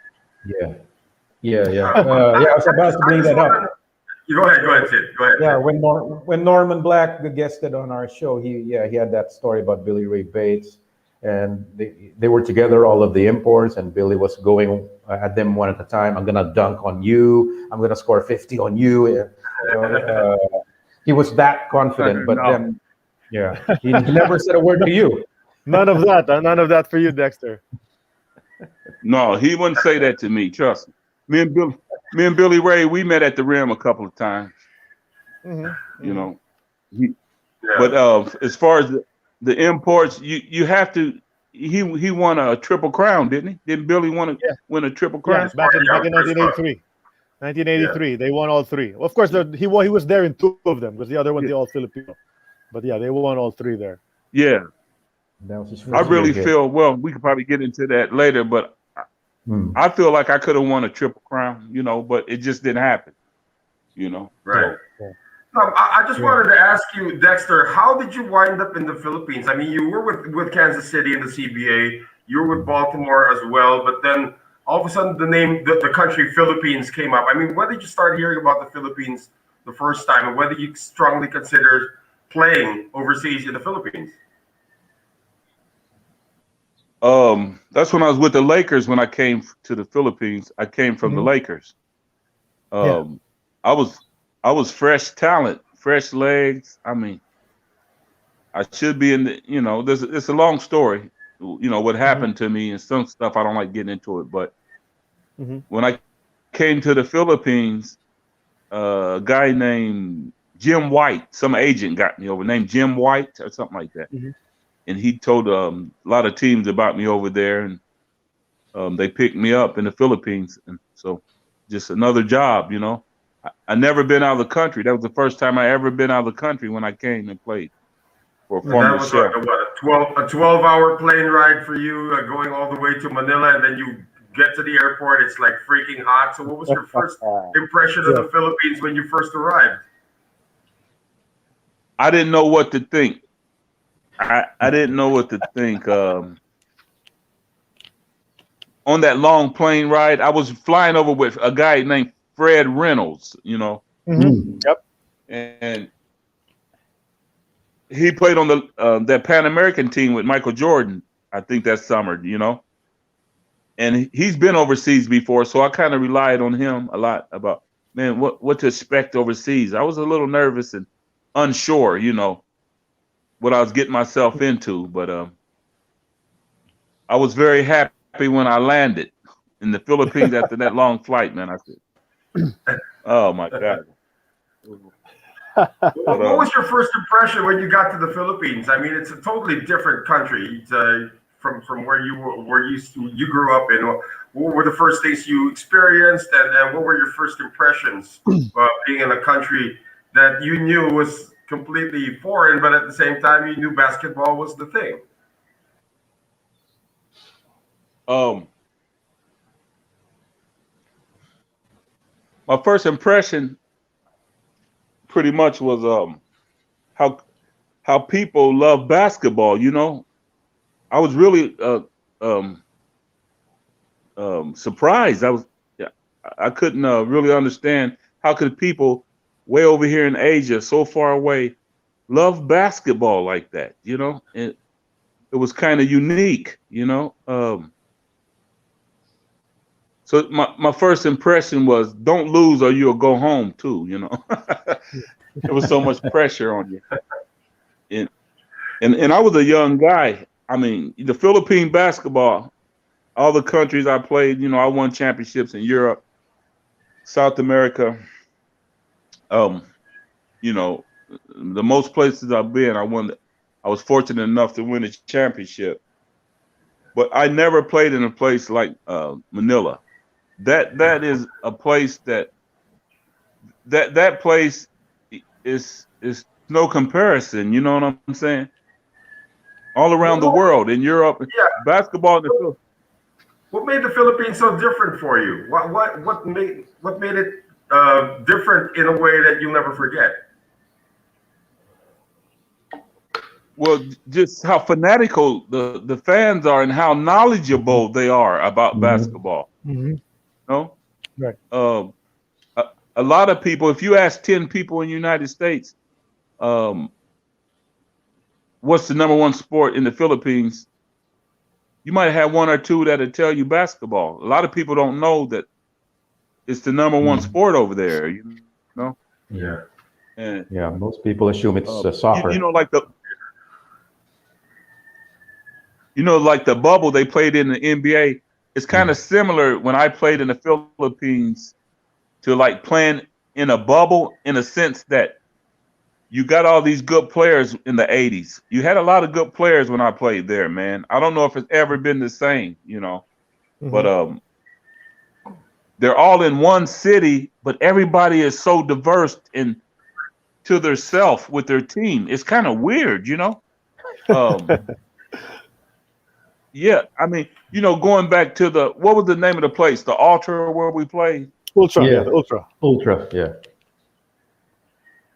Yeah. I was about to bring that up. Go ahead, Sid. Go ahead. Yeah, when Norman Black guested on our show, he had that story about Billy Ray Bates, and they were together, all of the imports, and Billy was going at them one at a time. I'm gonna dunk on you. I'm gonna score 50 on you. He was that confident, but then he never said a word to you. None of that for you, Dexter. No, he wouldn't say that to me. Trust me. Me and Billy Ray, we met at the rim a couple of times. You know, but as far as the imports, you have to. He won a triple crown, didn't he? Didn't Billy win a triple crown? Yes, back in 1983. 1983, they won all three. Of course, he was there in two of them because the other one they all Filipino. But they won all three there. Yeah, that was his first I really year. feel. Well, we could probably get into that later, but I feel like I could have won a triple crown, you know, but it just didn't happen, you know. Right. I just wanted to ask you, Dexter, how did you wind up in the Philippines? I mean, you were with Kansas City in the CBA. You were with Baltimore as well, but then all of a sudden the country Philippines came up. I mean, when did you start hearing about the Philippines the first time, and whether you strongly consider playing overseas in the Philippines? That's when I was with the Lakers. When I came to the Philippines, I came from the Lakers. I was fresh talent, fresh legs. I mean, I should be in the, it's a long story, what happened to me and some stuff. I don't like getting into it, but when I came to the Philippines, a guy named Jim White, some agent got me over, named Jim White or something like that. And he told a lot of teams about me over there, and they picked me up in the Philippines. And so just another job, I never been out of the country. That was the first time I ever been out of the country when I came and played for a former chef. That was a 12-hour plane ride for you, going all the way to Manila, and then you get to the airport. It's like freaking hot. So what was your first impression of the Philippines when you first arrived? I didn't know what to think. I didn't know what to think. On that long plane ride, I was flying over with a guy named Fred Reynolds, Yep. And he played on that Pan American team with Michael Jordan, I think that summer, And he's been overseas before, so I kind of relied on him a lot about, man, what to expect overseas. I was a little nervous and unsure, what I was getting myself into, but I was very happy when I landed in the Philippines after that long flight, man. I said, oh my God. What was your first impression when you got to the Philippines? I mean, it's a totally different country from where you grew up in. What were the first things you experienced, and what were your first impressions being in a country that you knew was completely foreign, but at the same time you knew basketball was the thing? My first impression pretty much was how people love basketball. I was really surprised. I couldn't really understand how could people way over here in Asia, so far away, love basketball like that. It was kind of unique. So my first impression was, don't lose or you'll go home too. There was so much pressure on you. And I was a young guy. I mean, the Philippine basketball, all the countries I played, I won championships in Europe, South America. The most places I've been, I was fortunate enough to win a championship. But I never played in a place like Manila. That is a place that place is no comparison. You know what I'm saying? All around the world, in Europe, basketball in the Philippines. What made the Philippines so different for you? What made it different in a way that you'll never forget? Well, just how fanatical the fans are and how knowledgeable they are about basketball. Right. A lot of people, if you ask 10 people in the United States, what's the number one sport in the Philippines, you might have one or two that'll tell you basketball. A lot of people don't know that it's the number one sport over there. Yeah. And most people assume it's soccer. Like the bubble they played in the NBA. It's kind of similar when I played in the Philippines to like playing in a bubble, in a sense that you got all these good players in the 80s. You had a lot of good players when I played there, man. I don't know if it's ever been the same, but they're all in one city, but everybody is so diverse and to their self with their team. It's kind of weird, Yeah, I mean, going back to what was the name of the place? The Ultra where we played? Ultra, Yeah. Ultra. Ultra, yeah.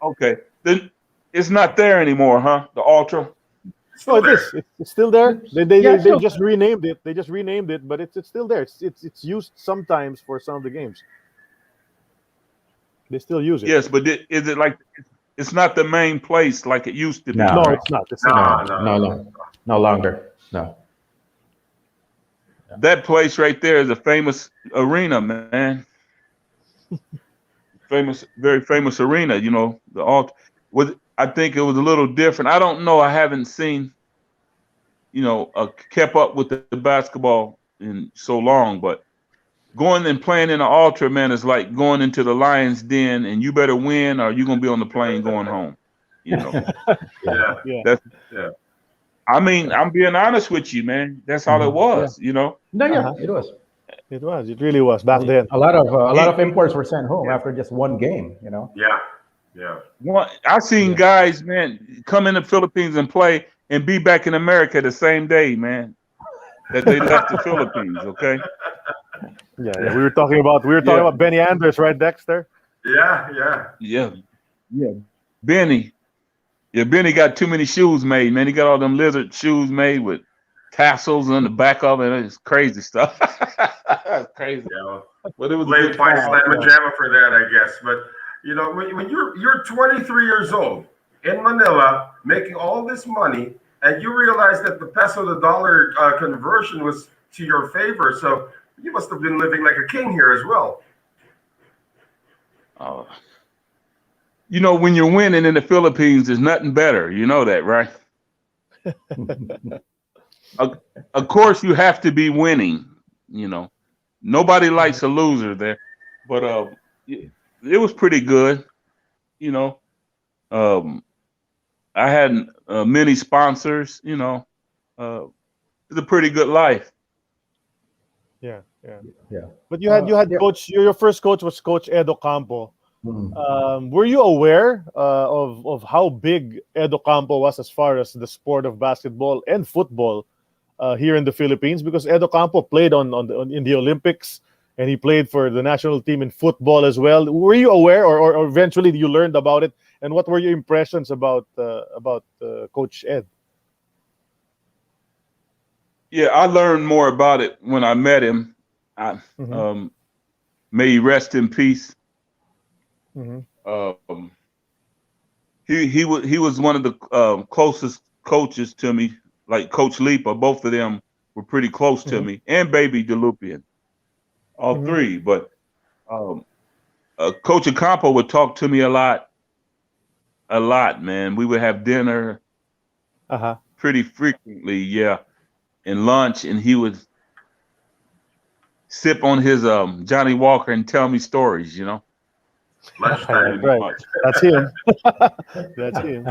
Okay. Then it's not there anymore, huh? The Ultra? It's Oh, still it is. there. It's still there. Yeah, They so just renamed it. They just renamed it, but it's still there. It's used sometimes for some of the games. They still use it. Yes, but is it like it's not the main place like it used to be, No, no, right? it's not. It's not. No, no, no, no, no. no, no longer. No. That place right there is a famous arena, man. Famous, very famous arena. You know, the alt was. I think it was a little different. I don't know. I haven't seen, kept up with the basketball in so long, but going and playing in the Ultra, man, is like going into the Lion's Den, and you better win, or you're gonna be on the plane going home. You know, Yeah, Yeah. that's. yeah. I mean, I'm being honest with you, man. That's all it Mhm. Yeah. was. You know, No, yeah, Uh-huh. it was. It was. It really was back then. A lot of He- imports were sent home after just one game. Yeah, yeah. I seen Yeah. guys, man, come in the Philippines and play and be back in America the same day, man, that they left the Philippines. Okay. Yeah, yeah. Yeah. We were talking Yeah. about Benny Anders, right, Dexter? Yeah, yeah. Yeah. Yeah. Benny. Yeah, Benny got too many shoes made, man. He got all them lizard shoes made with tassels on the back of it. It's crazy stuff. Crazy. Yeah. But it was a Blame good Fight time. Slamma Jamma for that, I guess. But when you're 23 years old in Manila, making all this money, and you realize that the peso to dollar conversion was to your favor, so you must have been living like a king here as well. Uh, when you're winning in the Philippines, there's nothing better. You know that, right? Of course, you have to be winning. Nobody likes a loser there, but it was pretty good. You know, um, I had many sponsors. It's a pretty good life. Yeah, yeah. Yeah. But you had Yeah. coach. Your first coach was Coach Ed Ocampo. Mhm. Were you aware of how big Ed Ocampo was as far as the sport of basketball and football here in the Philippines? Because Ed Ocampo played in the Olympics, and he played for the national team in football as well. Were you aware, or eventually you learned about it? And what were your impressions about Coach Ed? Yeah, I learned more about it when I met him. Mhm. May he rest in peace. Mhm. He was one of the closest coaches to me, like Coach Leaper. Both of them were pretty close to Mhm. me, and Baby DeLupian, all Mhm. three. But Coach Ocampo would talk to me a lot, man. We would have dinner Uh-huh. pretty frequently, yeah, and lunch, and he would sip on his Johnny Walker and tell me stories, Lunchtime. Right. much, That's him. That's him.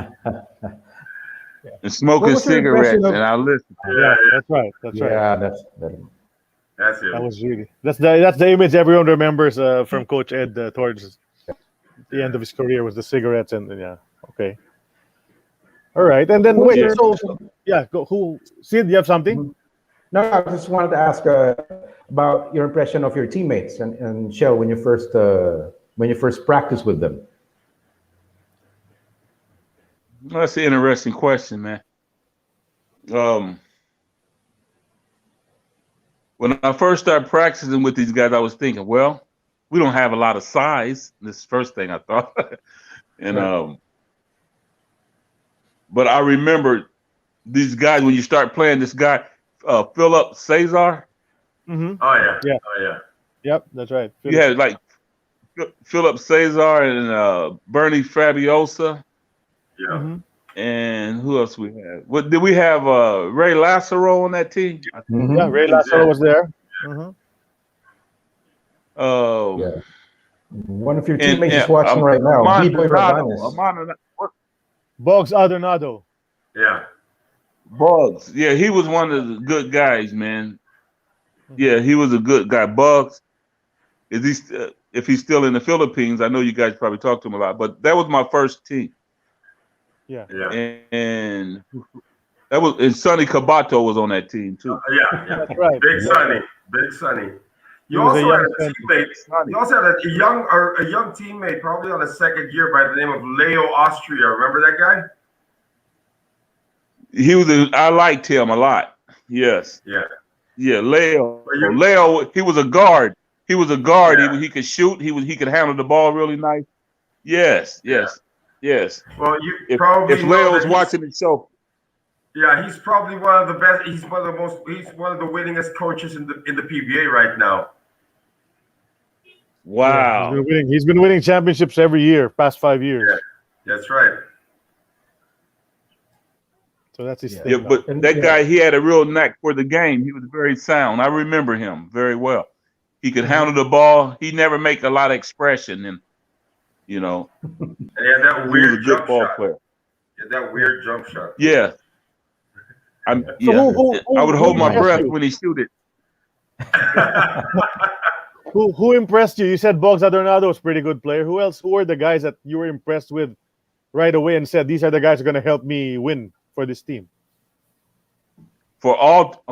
and smoke What his was your impression cigarettes, of? and I listen. Yeah, that's right. That's right. Yeah, that. That's That him. was really that's the image everyone remembers from Coach Ed towards the end of his career was the cigarettes and yeah. Okay. All right. And then Who was wait. Yeah. your? So yeah. Who? Sid, you have something? Mhm. No, I just wanted to ask about your impression of your teammates and Shell when you first practiced with them. That's an interesting question, man. When I first started practicing with these guys, I was thinking, well, we don't have a lot of size. This is the first thing I thought. And Right. but I remember these guys when you start playing. This guy, Philip Cesar. Mm-hmm. Oh yeah. Yeah. Oh yeah. Yep. That's right. You had like Philip Cesar and Bernie Fabiosa, Yeah. Mm-hmm. and who else we had? What did we have? Ray Lassero on that team. Mhm. Yeah. Ray Lassero was there. Mm-hmm. Um, Yeah. One of your and teammates is watching right now, B-Boy Rabanes. What? Bogs Adornado. Yeah. Bugs. Yeah, he was one of the good guys, man. Yeah, he was a good guy. Bugs. Is he? If he's still in the Philippines, I know you guys probably talked to him a lot, but that was my first team, Yeah. Yeah. and that was and Sonny Cabato was on that team too. Yeah. Yeah. That's right. Big Sonny. Big Sonny. He You was a also young had a center. teammate. You also had a young teammate, probably on the second year, by the name of Leo Austria. Remember that guy? I liked him a lot. Yes. Yeah. Yeah, Leo. But you, Leo, he was a guard. He was a guard. yeah. He could shoot. He could handle the ball really nice. Yes, Yeah. yes. Well, you If probably know Leo's that watching the show, he's probably one of the best. He's one of the most. He's one of the winningest coaches in the PBA right now. wow. Yeah, he's been winning championships every year, past 5 years. Yeah, that's right. So that's his Yeah, thing. but And that guy, he had a real knack for the game. He was very sound. I remember him very well. He could handle the ball. He never make a lot of expression, and you know, And he had that he was a weird good jump ball shot. player. He had that weird jump shot. Yeah, So yeah. I would hold my impressed breath you? when he shoot it. Who impressed you? You said Boggs Adornado was a pretty good player. Who else? Who are the guys that you were impressed with right away and said these are the guys who are going to help me win for this team? For all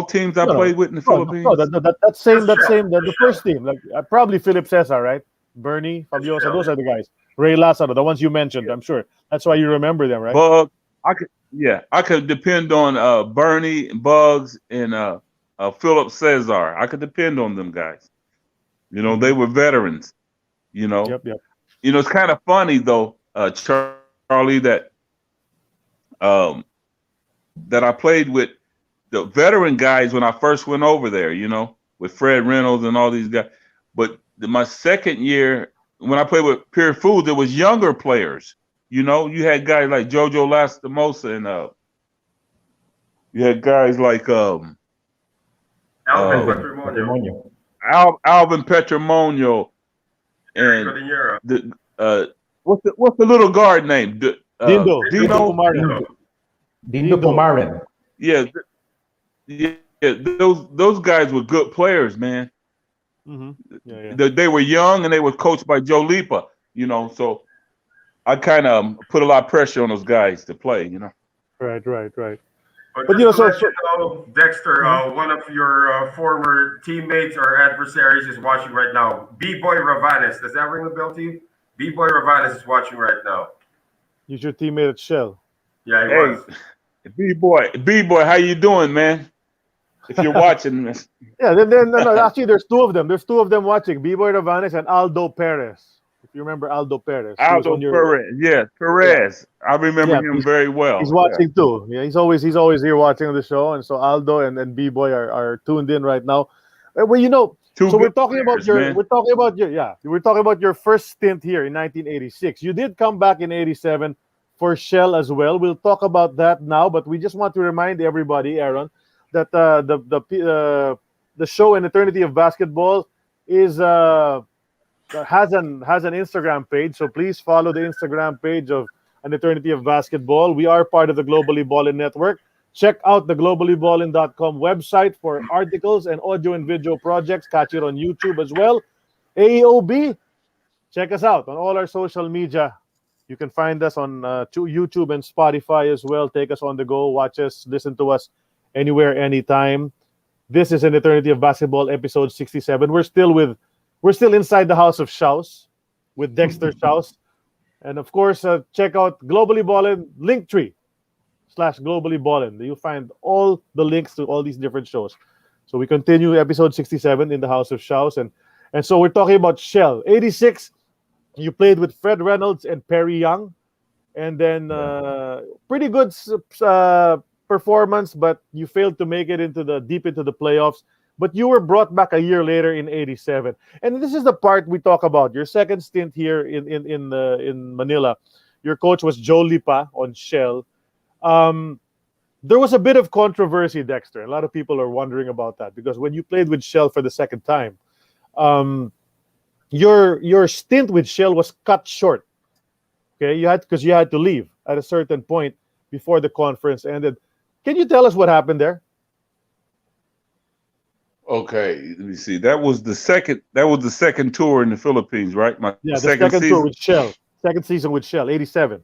teams I played with in the Philippines. No, the first team, like probably Philip Cesar, right? Bernie, Fabiosa, those are the guys. Ray Lazaro, the ones you mentioned, I'm sure. That's why you remember them, right? Bug, I could depend on Bernie, Bugs, and Philip Cesar. I could depend on them guys. You know, they were veterans. You know, Yep. You know, it's kind of funny though, Charlie, that that I played with the veteran guys when I first went over there. You know, with Fred Reynolds and all these guys. But my second year, when I played with Pure Foods, there was younger players. You know, you had guys like Jojo Lastimosa, and you had guys like Alvin Patrimonio. Alvin Petromonio, and Cordillera. what's the little guard name? Dindo Dino. Pumarin. Dindo Pumarin. Yeah, those guys were good players, man. Yeah. They were young and they were coached by Joe Lipa. You know, so I kind of put a lot of pressure on those guys to play. You know. Right. But you know, just to let you know, Dexter, one of your former teammates or adversaries is watching right now. B-Boy Ravanes. Does that ring a bell to you? B-Boy Ravanes is watching right now. He's your teammate at Shell. Yeah, he Hey, was. B-Boy, how you doing, man? If you're watching this. Yeah, no, actually, there's two of them. There's two of them watching, B-Boy Ravanes and Aldo Perez. If you remember Aldo Perez. Aldo Perez. Yeah, Perez. I remember him very well. He's watching too. Yeah, he's always here watching the show. And so Aldo and B-Boy are tuned in right now. Well, you know, we're talking about your first stint here in 1986. You did come back in 87 for Shell as well. We'll talk about that now, but we just want to remind everybody, Aaron, that the show An Eternity of Basketball is has an Instagram page, so please follow the Instagram page of An Eternity of Basketball. We are part of the Globally Ballin Network. Check out the globallyballin.com website for articles and audio and video projects. Catch it on YouTube as well. AEOB, check us out on all our social media. You can find us on YouTube and Spotify as well. Take us on the go, watch us, listen to us anywhere, anytime. This is An Eternity of Basketball, episode 67. We're still inside the house of Shouse with Dexter Shouse. And of course, check out Globally Ballin, Linktree/Globally Ballin. You'll find all the links to all these different shows. So we continue episode 67 in the house of Shouse. And so we're talking about Shell. 86, you played with Fred Reynolds and Perry Young. And then pretty good performance, but you failed to make it deep into the playoffs. But you were brought back a year later in 87. And this is the part we talk about. Your second stint here in Manila. Your coach was Joe Lipa on Shell. There was a bit of controversy, Dexter. A lot of people are wondering about that because when you played with Shell for the second time, your stint with Shell was cut short. Okay, because you had to leave at a certain point before the conference ended. Can you tell us what happened there? Okay, let me see. That was the second tour in the Philippines, right? The second tour with Shell. Second season with Shell, 87.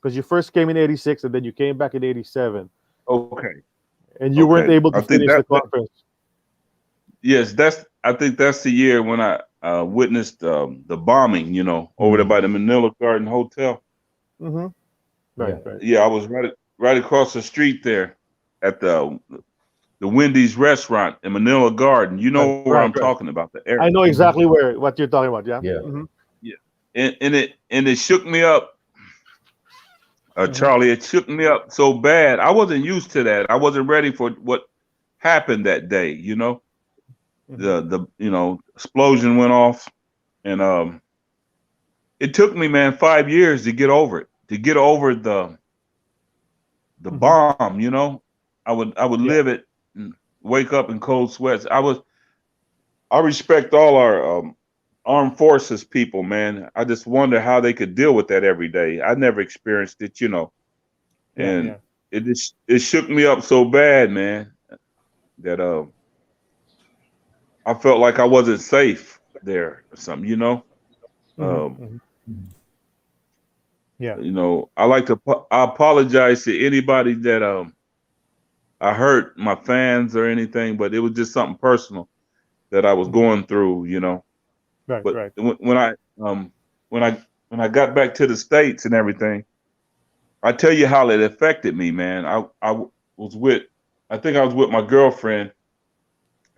Because you first came in 86 and then you came back in 87. Okay. And you weren't able to finish the conference. Yes, I think that's the year when I witnessed the bombing, over there by the Manila Garden Hotel. Mm-hmm. Right. Yeah, I was right across the street there at the Wendy's restaurant in Manila Garden. You know where I'm Right. talking about, the area. I know exactly what you're talking about. Yeah. Yeah. Yeah. And it shook me up, Charlie. It shook me up so bad. I wasn't used to that. I wasn't ready for what happened that day. You know, the explosion went off, and it took me, man, 5 years to get over it. To get over the bomb. You know, I would live it and wake up in cold sweats. I respect all our armed forces people, man. I just wonder how they could deal with that every day. I never experienced it, you know, and it shook me up so bad, man, that I felt like I wasn't safe there or something, you know. You know, I apologize to anybody that I hurt, my fans or anything, but it was just something personal that I was going through, you know. But when I got back to the States and everything, I tell you how it affected me, man. I was with my girlfriend,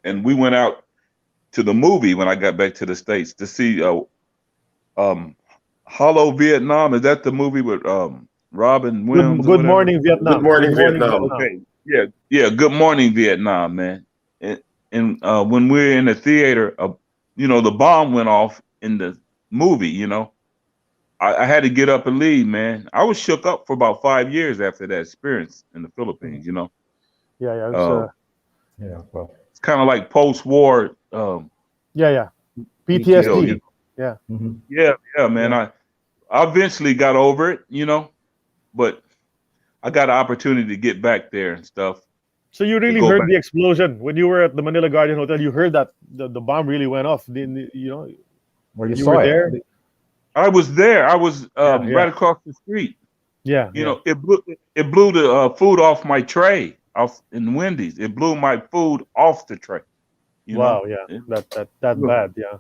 and we went out to the movie when I got back to the States to see Hello Vietnam. Is that the movie with Robin Williams? Good Morning Vietnam. Good Morning Vietnam. Okay, yeah. Good Morning Vietnam, man. And when we were in the theater, you know, the bomb went off in the movie. You know, I had to get up and leave, man. I was shook up for about 5 years after that experience in the Philippines. You know. Well, it's kind of like post-war. PTSD. Yeah, man. I eventually got over it, you know, but I got an opportunity to get back there and stuff. So you really heard the explosion when you were at the Manila Garden Hotel. You heard that the bomb really went off. You know, where you saw were there. I was there. I was right across the street. Yeah, you know, it blew the food off my tray off in Wendy's. It blew my food off the tray. You know? That bad. Yeah.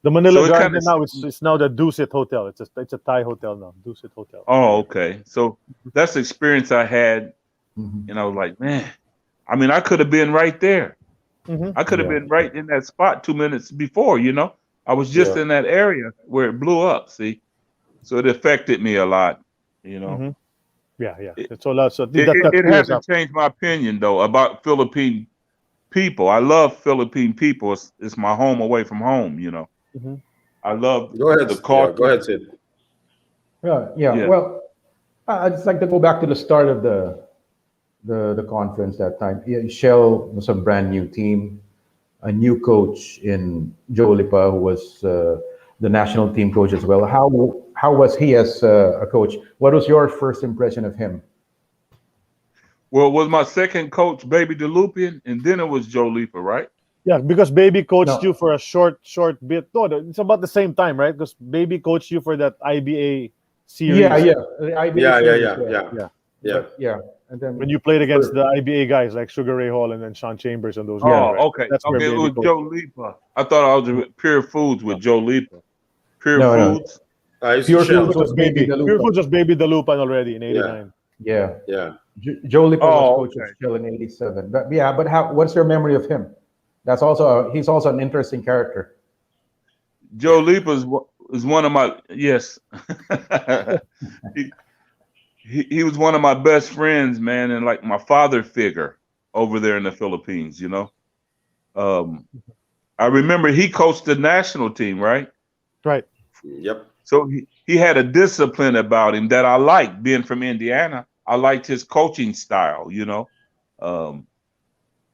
The Manila Garden now it's now the Dusit Hotel. It's a Thai hotel now. Dusit Hotel. Oh, okay. So that's the experience I had, and I was like, man, I mean, I could have been right there. I could have been right in that spot 2 minutes before. You know, I was just in that area where it blew up. See, so it affected me a lot. You know. It's all out. So it hasn't changed my opinion though about Philippine people. I love Philippine people. It's my home away from home. You know. I love the culture. Go ahead, Sid. Yeah. Well, I'd just like to go back to the start of the conference that time. Shell was a brand new team, a new coach in Joe Lipa, who was the national team coach as well. How was he as a coach? What was your first impression of him? Well, it was my second coach, Baby DeLupian, and then it was Joe Lipa, right? Yeah, because Baby coached you for a short bit. No, it's about the same time, right? Because Baby coached you for that IBA series. The IBA Yeah. And then when you played against the IBA guys like Sugar Ray Hall and then Sean Chambers and those guys. Oh, right? okay. That's where it was Joe Lipa. I thought I was with Pure Foods with Joe Lipa. Pure Foods. Pure Foods was Baby DeLupan already in '89. Yeah. Joe Lipa was coach of Shell in '87. But what's your memory of him? That's he's also an interesting character. Joe Lipa is one of my he was one of my best friends, man, and like my father figure over there in the Philippines. You know, I remember he coached the national team, right? Right. Yep. So he had a discipline about him that I liked. Being from Indiana, I liked his coaching style. You know.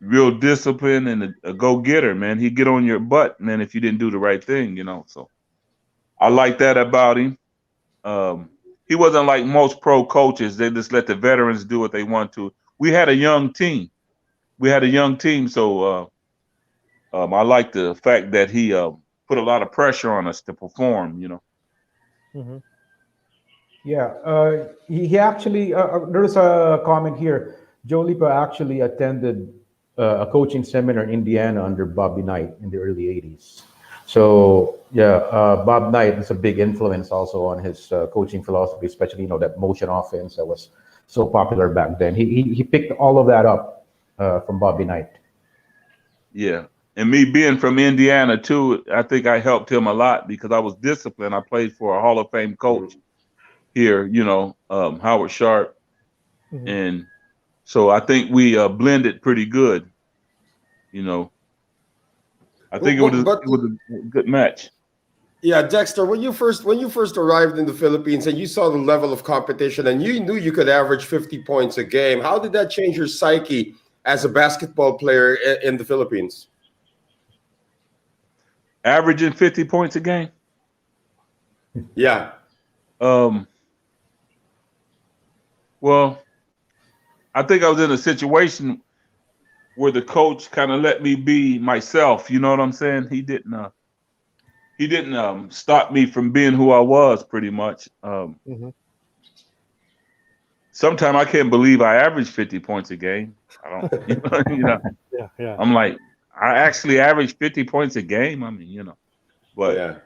Real discipline and a go-getter, man. He'd get on your butt, man, if you didn't do the right thing, you know. So I like that about him. He wasn't like most pro coaches. They just let the veterans do what they want to. We had a young team. So I like the fact that he put a lot of pressure on us to perform, you know. He actually, there's a comment here. Joe Lipa actually attended a coaching seminar in Indiana under Bobby Knight in the early 80s. So Bob Knight is a big influence also on his coaching philosophy, especially that motion offense that was so popular back then. He picked all of that up from Bobby Knight. Yeah. And me being from Indiana too, I think I helped him a lot because I was disciplined. I played for a Hall of Fame coach here, Howard Sharp. Mhm. And so I think we blended pretty good, I think it was a good match. Yeah, Dexter, when you first arrived in the Philippines and you saw the level of competition and you knew you could average 50 points a game, how did that change your psyche as a basketball player in the Philippines? Averaging 50 points a game? Yeah. Well, I think I was in a situation where the coach kind of let me be myself. You know what I'm saying? He didn't stop me from being who I was, pretty much. Sometimes I can't believe I averaged 50 points a game. I don't, Yeah. I'm like, I actually averaged 50 points a game. I mean, but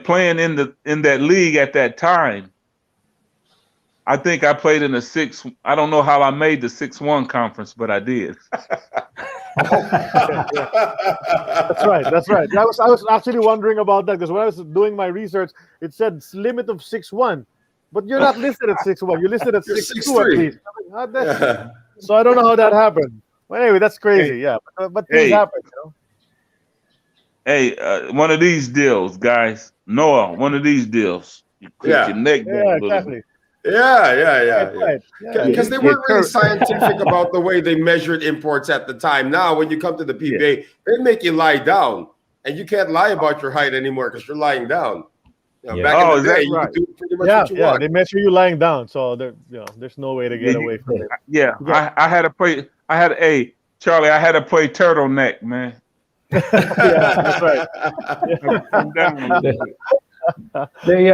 playing in that league at that time, I think I played in the I don't know how I made the 6-1 conference, but I did. That's right. I was actually wondering about that because when I was doing my research, it said limit of 6'1", but you're not listed at 6'1". You're listed at 6'2" at least. So I don't know how that happened. Well, anyway, that's crazy. Yeah, but things happen. Hey, one of these deals, guys. Noel, one of these deals. You click your neck down a little bit. Yeah. Because they weren't really scientific about the way they measured imports at the time. Now, when you come to the PBA, they make you lie down, and you can't lie about your height anymore because you're lying down. Back in the day, you could do pretty much what you want. They measure you lying down, so there's no way to get away from it. Yeah, I had to play. Charlie, I had to play turtleneck, man. That's right. They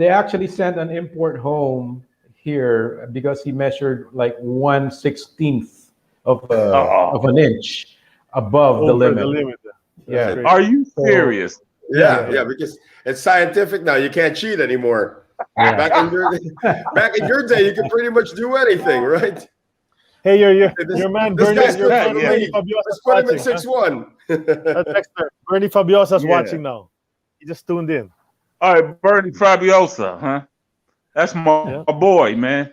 actually sent an import home here because he measured like 1/16 of an inch above the limit. Yeah. Are you serious? Yeah, because it's scientific now. You can't cheat anymore. Yeah. Back in your day, you could pretty much do anything, right? Hey, your man Bernie Fabiosa's watching. 6'1". Dexter, Bernie Fabiosa's watching now. He just tuned in. All right, Bernie Fabiosa, huh? That's my boy, man.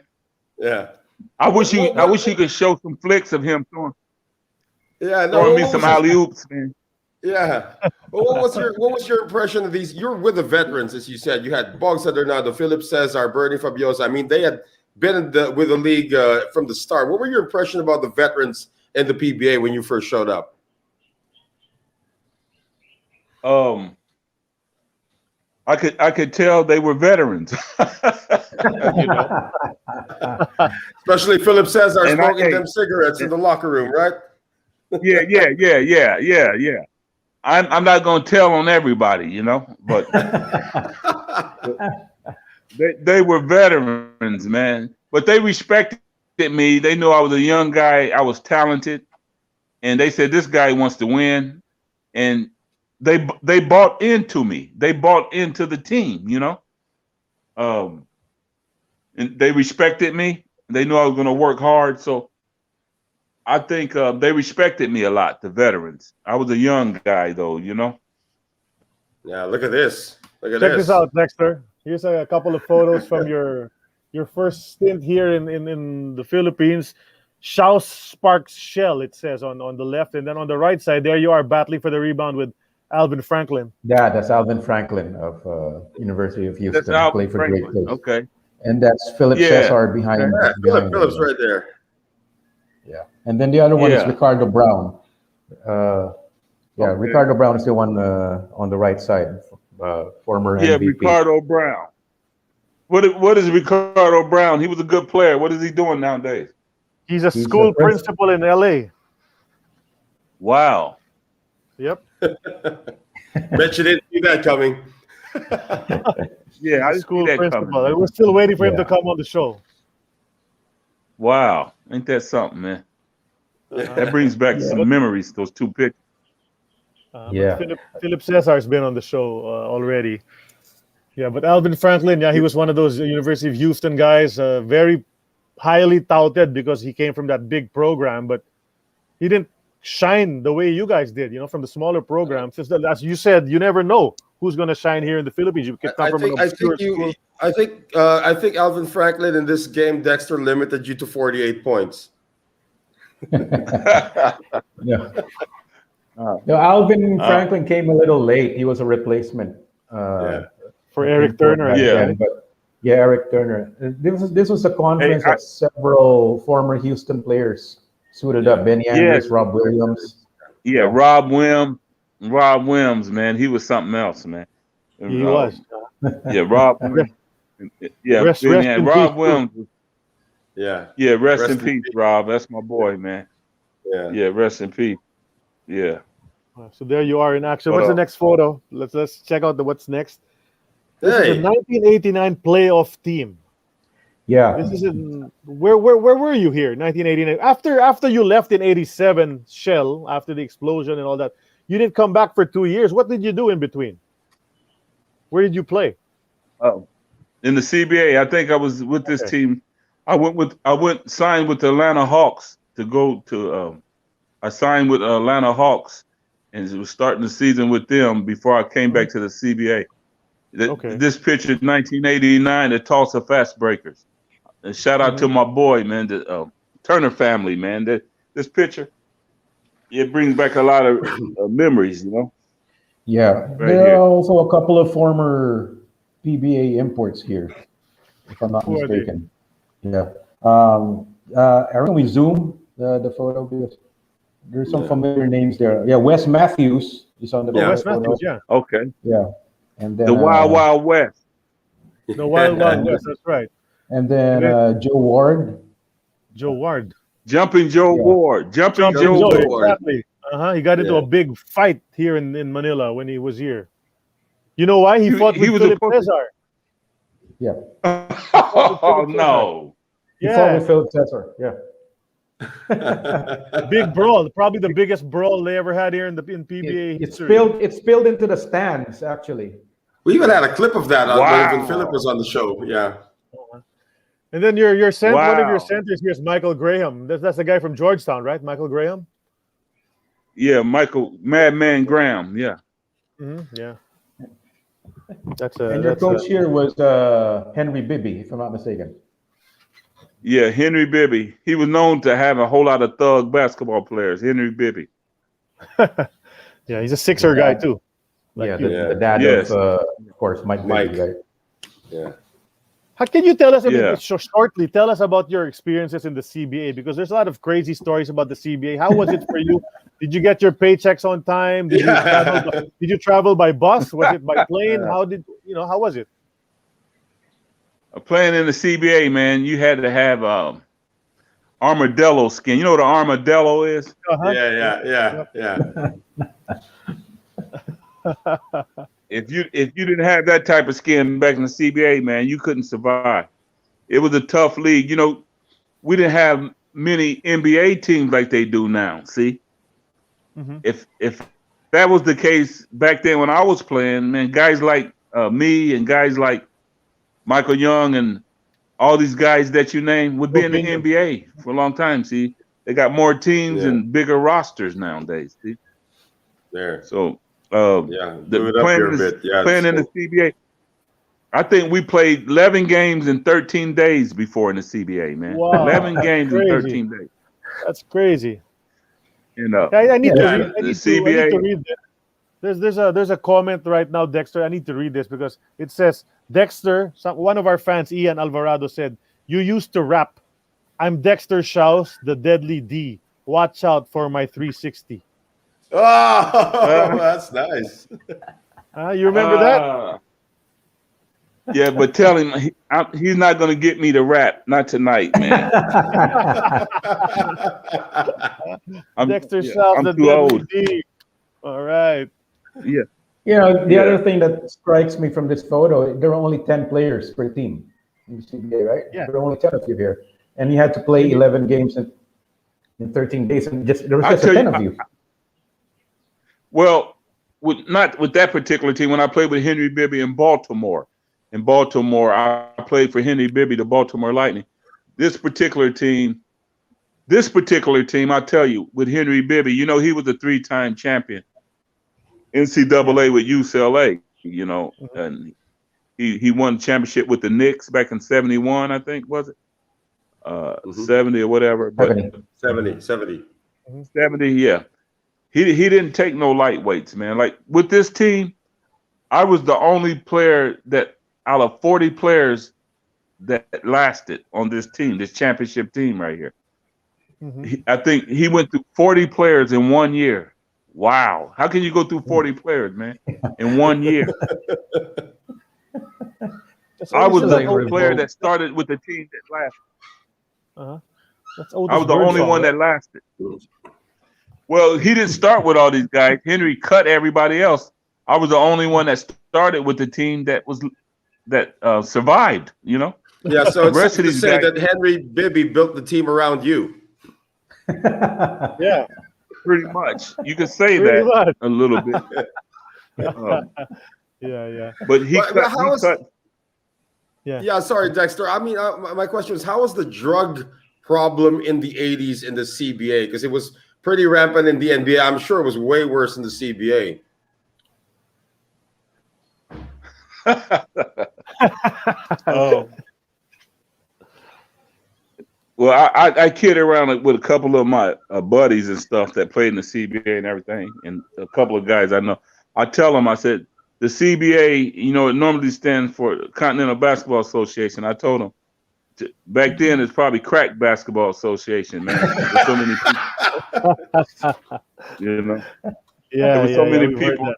Yeah. I wish you could show some flicks of him throwing me some alley-oops, man. Yeah. Well, what was your impression of these? You're with the veterans, as you said. You had Boggs Adornado, Philip Cesar, Bernie Fabiosa. I mean, they had been with the league from the start. What were your impression about the veterans in the PBA when you first showed up? I could tell they were veterans. Especially Philip Cesar smoking them cigarettes in the locker room, right? Yeah. I'm not gonna tell on everybody, but they were veterans, man. But they respected me. They knew I was a young guy. I was talented, and they said this guy wants to win, and they bought into me. They bought into the team, and they respected me. They knew I was going to work hard, so I think they respected me a lot. The veterans. I was a young guy, though, Yeah, look at this. Check this out, Dexter. Here's a couple of photos from your first stint here in the Philippines. Shouse Sparks Shell, it says on the left, and then on the right side, there you are battling for the rebound with Alvin Franklin. Yeah, that's Alvin Franklin of University of Houston. That's Played for Great Place. Okay. And that's Philip Cesar behind. Yeah, Philip's right there. Yeah, and then the other one is Ricardo Brown. Ricardo Brown is the one on the right side, former MVP. Ricardo Brown. What is Ricardo Brown? He was a good player. What is he doing nowadays? He's a school principal in LA. Wow. Yep. Bet you didn't see that coming. Yeah, I didn't see that principal. coming. We're still waiting for him to come on the show. Wow, ain't that something, man? That brings back some memories. Those two pictures. Philip Cesar's been on the show already. Yeah, but Alvin Franklin, yeah, he was one of those University of Houston guys, very highly touted because he came from that big program, but he didn't shine the way you guys did, from the smaller programs. As you said, you never know who's going to shine here in the Philippines. You could come from an obscure school. I think Alvin Franklin in this game, Dexter limited you to 48 points. Yeah. Alvin Franklin came a little late. He was a replacement. For Eric Turner. Eric Turner. This was a conference that several former Houston players suited up. Benny Andrews, Rob Williams. Yeah, Rob Williams, man. He was something else, man. He was. Yeah, Rob. Yeah, rest in Rob peace, Williams. Yeah, rest in peace, Rob. That's my boy, man. Yeah, rest in peace. Yeah. So there you are in action. What's the next photo? Let's check out what's next. This is the 1989 playoff team. Yeah. This is where were you here? 1989. After you left in '87, Shell, after the explosion and all that, you didn't come back for 2 years. What did you do in between? Where did you play? Oh, in the CBA. I think I was with this team. I went signed with the Atlanta Hawks to go to. I signed with Atlanta Hawks, and was starting the season with them before I came back to the CBA. This picture, 1989, the Tulsa Fast Breakers. And shout out to my boy, man, the Turner family, man. This picture, it brings back a lot of memories, Yeah, there are also a couple of former PBA imports here, if I'm not mistaken. Yeah. Aaron, we zoom the photo because there's some familiar names there. Yeah, Wes Matthews is on the Wes Matthews, Okay. Yeah. And then the Wild Wild West. The Wild Wild West, that's right. And then Joe Ward. Jumping Joe Ward. Jumping Joe Ward. Exactly. He got into a big fight here in Manila when he was here. You know why? He fought with Philip Cesar. Yeah. Oh, no. He fought with Philip Cesar. Yeah. Big brawl, probably the biggest brawl they ever had here in PBA history. It spilled into the stands, actually. We even had a clip of that when Philip was on the show. Yeah. And then one of your centers here is Michael Graham. That's the guy from Georgetown, right? Michael Graham. Yeah, Michael Madman Graham. Yeah. Yeah. And your coach here was Henry Bibby, if I'm not mistaken. Yeah, Henry Bibby. He was known to have a whole lot of thug basketball players. Henry Bibby. Yeah, he's a Sixer guy too. The dad of course, Mike. Bibby, right? Yeah. How can you tell us shortly? Tell us about your experiences in the CBA, because there's a lot of crazy stories about the CBA. How was it for you? Did you get your paychecks on time? Did you travel by bus? Was it by plane? How was it? Playing in the CBA, man, you had to have armadillo skin. You know what an armadillo is? Yeah. If you didn't have that type of skin back in the CBA, man, you couldn't survive. It was a tough league. We didn't have many NBA teams like they do now. See, if that was the case back then when I was playing, man, guys like me and guys like Michael Young and all these guys that you name would be in the NBA for a long time. See, they got more teams and bigger rosters nowadays. See, so. Playing in the CBA. I think we played 11 games in 13 days before in the CBA, man. Wow, 11 games in 13 days. That's crazy. I need to read this. There's a comment right now, Dexter. I need to read this because it says, Dexter, one of our fans, Ian Alvarado, said, "You used to rap. I'm Dexter Shouse, the deadly D. Watch out for my 360. Oh, that's nice. You remember that? Yeah, but tell him he's not going to get me to rap. Not tonight, man. Dexter Shouse, I'm the too old. D. All right. Yeah. The other thing that strikes me from this photo, there are only 10 players per team in the CBA, right? Yeah. There are only 10 of you here. And you had to play 11 games in 13 days. And there was just 10 of you. Well, not with that particular team. When I played with Henry Bibby in Baltimore, in Baltimore. I played for Henry Bibby, the Baltimore Lightning. This particular team, I tell you, with Henry Bibby, you know, he was a 3-time champion, NCAA with UCLA, you know, and he won the championship with the Knicks back in 71, I think, was it? 70 or whatever. But 70. 70, yeah. He didn't take no lightweights, man. Like with this team, I was the only player that out of 40 players that lasted on this team, this championship team right here. I think he went through 40 players in 1 year. Wow. How can you go through 40 players, man, in 1 year? I was the player that started with the team that lasted. I was the only one that lasted. Well, he didn't start with all these guys. Henry cut everybody else. I was the only one that started with the team that survived, you know? Yeah, so the rest it's of to say that Henry Bibby built the team around you. Yeah, pretty much. You could say that a little bit. Yeah. But he cut. Yeah, sorry, Dexter. I mean, my question is, how was the drug problem in the 80s in the CBA? Because it was pretty rampant in the NBA. I'm sure it was way worse in the CBA. Oh. Well, I kid around with a couple of my buddies and stuff that played in the CBA and everything, and a couple of guys I know. I tell them, I said, the CBA, you know, it normally stands for Continental Basketball Association. I told them, back then it's probably Crack Basketball Association, man. There's so many people, you know. Yeah, there were so many people.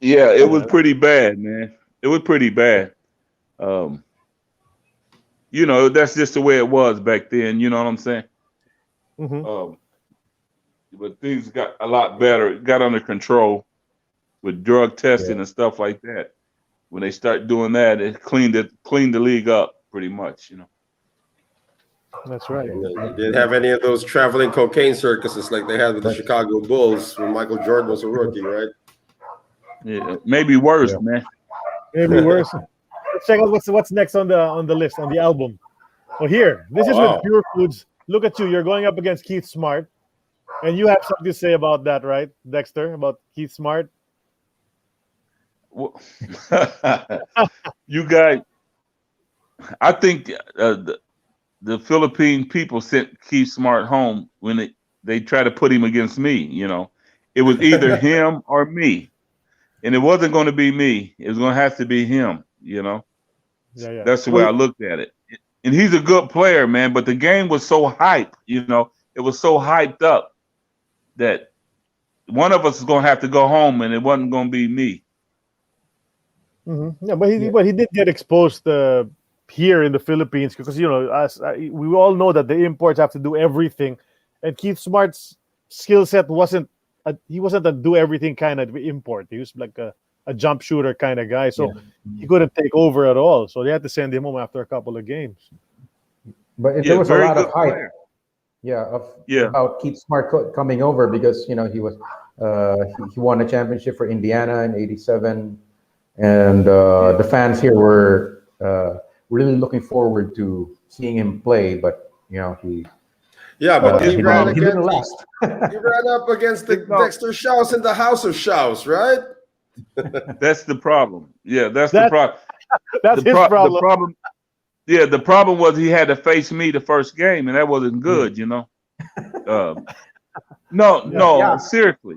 Yeah, it was pretty bad, man. It was pretty bad. You know, that's just the way it was back then. You know what I'm saying? But things got a lot better. It got under control with drug testing and stuff like that. When they start doing that, it cleaned the league up pretty much. You know. That's right. They didn't have any of those traveling cocaine circuses like they had with the Chicago Bulls when Michael Jordan was a rookie, right? Yeah, maybe worse, man. Maybe worse. Let's check out what's next on the list, on the album. Well, here, this is with Pure Foods. Look at you. You're going up against Keith Smart. And you have something to say about that, right, Dexter, about Keith Smart? Well, you guys, I think the Philippine people sent Keith Smart home when they tried to put him against me. You know, it was either him or me. And it wasn't going to be me. It was going to have to be him, you know. Yeah. That's the way I looked at it. And he's a good player, man, but the game was so hyped, you know. It was so hyped up that one of us is going to have to go home, and it wasn't going to be me. Yeah, but he did get exposed here in the Philippines because, you know, we all know that the imports have to do everything. And Keith Smart's skill set wasn't a do everything kind of import. He was like a jump shooter kind of guy, so he couldn't take over at all. So they had to send him home after a couple of games. But there was a lot of hype, player. About Keith Smart coming over because, you know, he was he won a championship for Indiana in '87, and the fans here were really looking forward to seeing him play. But you know, he didn't last. He ran up against Dexter Shouse in the House of Shouse, right? That's the problem. Yeah, that's the problem. That's his problem. The problem. Yeah, the problem was he had to face me the first game, and that wasn't good, you know. Seriously.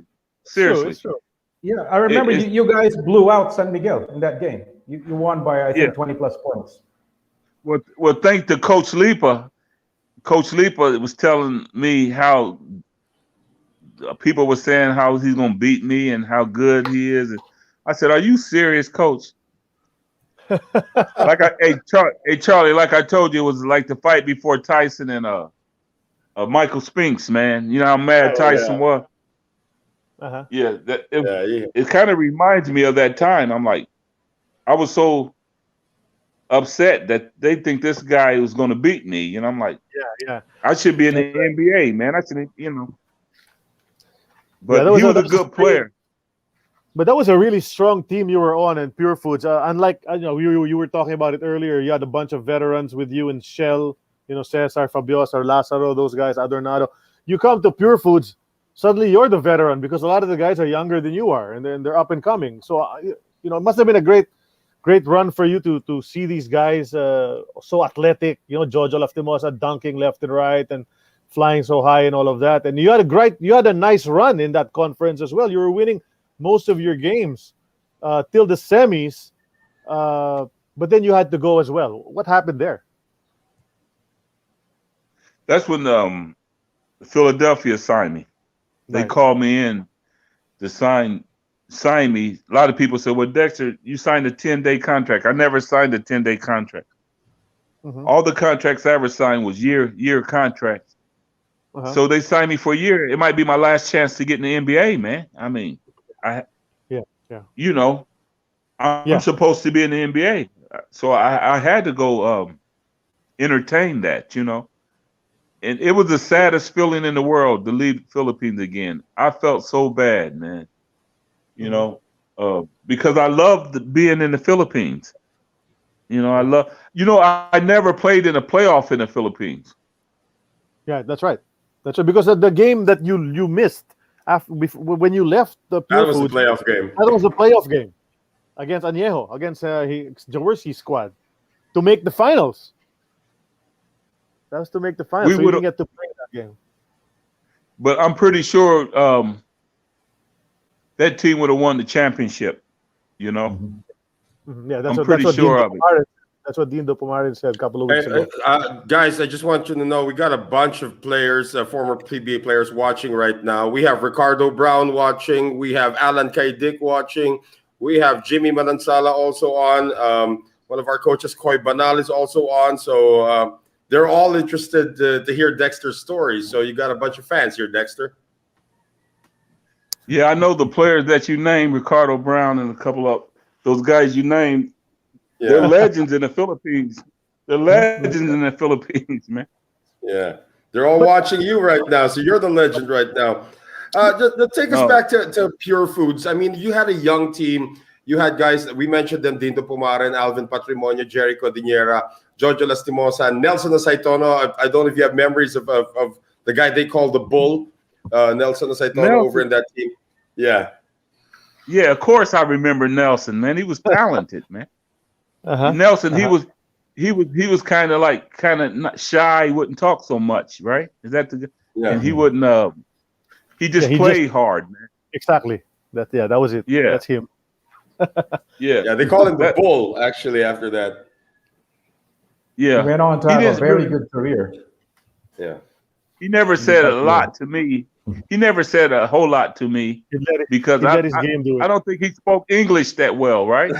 It's true. Yeah, I remember you guys blew out San Miguel in that game. You won by I think 20 plus points. Well, thanks to Coach Lipa. Coach Lipa was telling me how people were saying how he's gonna beat me and how good he is. And I said, "Are you serious, Coach?" Charlie, like I told you, it was like the fight before Tyson and Michael Spinks, man. You know how mad Tyson was. Yeah, it kind of reminds me of that time. I'm like, I was so upset that they think this guy was going to beat me, and I'm like, I should be in the NBA, man. I should, you know. But he was a good player. But that was a really strong team you were on in Pure Foods. Unlike, you were talking about it earlier. You had a bunch of veterans with you in Shell, Cesar, Fabiosa, Lazaro, those guys, Adornado. You come to Pure Foods, suddenly you're the veteran because a lot of the guys are younger than you are, and then they're up and coming. So, it must have been a great run for you to see these guys so athletic. Jojo Laftimosa dunking left and right and flying so high and all of that. And you had a nice run in that conference as well. You were winning most of your games till the semis, but then you had to go as well. What happened there? That's when Philadelphia signed me. They called me in to sign me. A lot of people said, well, Dexter, you signed a 10-day contract. I never signed a 10-day contract. Mm-hmm. All the contracts I ever signed was year contracts. Uh-huh. So they signed me for a year. It might be my last chance to get in the NBA, man. I mean, I'm supposed to be in the NBA. So I had to go entertain that, And it was the saddest feeling in the world to leave the Philippines again. I felt so bad, man. Because I loved being in the Philippines. I never played in a playoff in the Philippines. Yeah, that's right. That's right. Because the game that you missed when you left the Pure That was Foods, the playoff game. That was the playoff game against Añejo, against Jaworski's squad, to make the finals. That was to make the finals. So you didn't get to play that game. But I'm pretty sure that team would have won the championship. Mm-hmm. Yeah, I'm pretty sure of it. That's what Dean Dopomarin said a couple of weeks ago. Guys, I just want you to know we got a bunch of players, former PBA players watching right now. We have Ricardo Brown watching. We have Alan Kaidik watching. We have Jimmy Manansala also on. One of our coaches, Koy Banal, is also on. So they're all interested to hear Dexter's story. So you got a bunch of fans here, Dexter. Yeah, I know the players that you named, Ricardo Brown and a couple of those guys you named. Yeah. They're legends in the Philippines. They're legends in the Philippines, man. Yeah. They're all watching you right now. So you're the legend right now. Take us back to Pure Foods. I mean, you had a young team. You had guys, we mentioned them, Dinto Pumaren, Alvin Patrimonio, Jerry Codinera, Jojo Lastimosa, Nelson Asaitono. I don't know if you have memories of the guy they called the Bull, Nelson Asaitono over in that team. Yeah. Yeah, of course I remember Nelson, man. He was talented, man. Uh-huh. Nelson, he was kind of not shy. He wouldn't talk so much, right? Is that and he wouldn't. He just played hard, man. Exactly. That was it. Yeah, that's him. Yeah. They call him the Bull actually after that. Yeah, he went on to have a very good career. Yeah, he never said a lot to me. He never said a whole lot to me because I don't think he spoke English that well, right?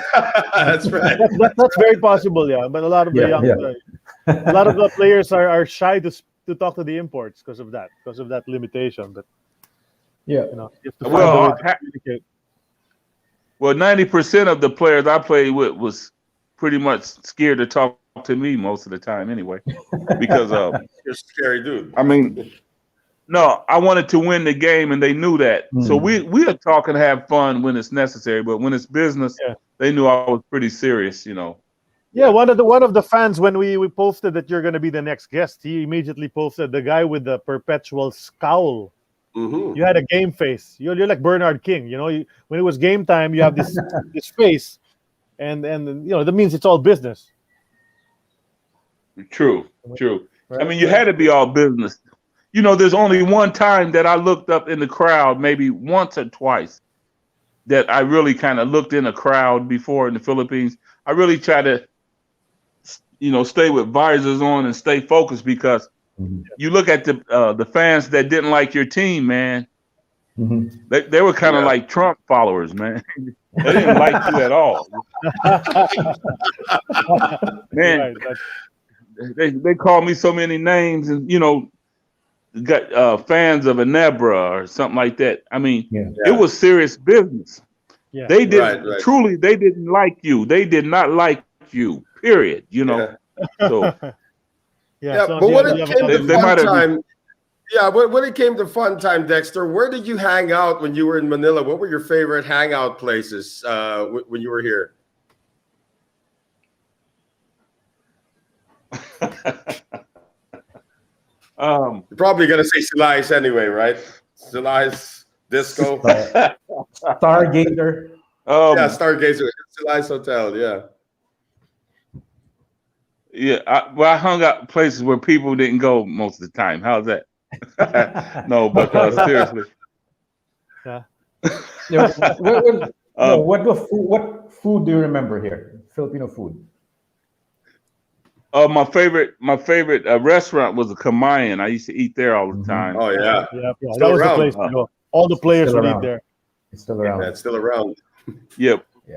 That's right. That's very possible, yeah. But a lot of a lot of the players are shy to talk to the imports because of that limitation. But yeah, you have to find a way to communicate. Well, 90% of the players I played with was pretty much scared to talk to me most of the time, anyway, because you're a scary dude. I mean. No, I wanted to win the game, and they knew that. So we are talking to have fun when it's necessary, but when it's business, they knew I was pretty serious, Yeah, one of the fans, when we posted that you're going to be the next guest, he immediately posted the guy with the perpetual scowl. Mm-hmm. You had a game face. You're like Bernard King, when it was game time, you have this this face, and that means it's all business. True. Right? I mean, you had to be all business. There's only one time that I looked up in the crowd, maybe once or twice, that I really kind of looked in a crowd before in the Philippines. I really try to, stay with visors on and stay focused because you look at the fans that didn't like your team, man. Mm-hmm. They were kind of like Trump followers, man. They didn't like you at all. Man, they called me so many names and, got fans of Enebra or something like that. I mean, it was serious business. Yeah. They didn't truly. They didn't like you. They did not like you. Period. So but when it came to fun time, Yeah, when it came to fun time, Dexter, where did you hang out when you were in Manila? What were your favorite hangout places when you were here? You're probably gonna say Silais anyway, right? Silais Disco. Stargazer. Yeah, Stargazer, Silais Hotel. Yeah. Yeah, I hung out places where people didn't go most of the time. How's that? No, but seriously. Yeah. What food do you remember here? Filipino food. My favorite restaurant was a Kamayan. I used to eat there all the time. Oh yeah. Yeah. Still That was around. the place to go. All the players Still would eat around. there. It's still around. Yeah, it's still around. Yep. Yeah.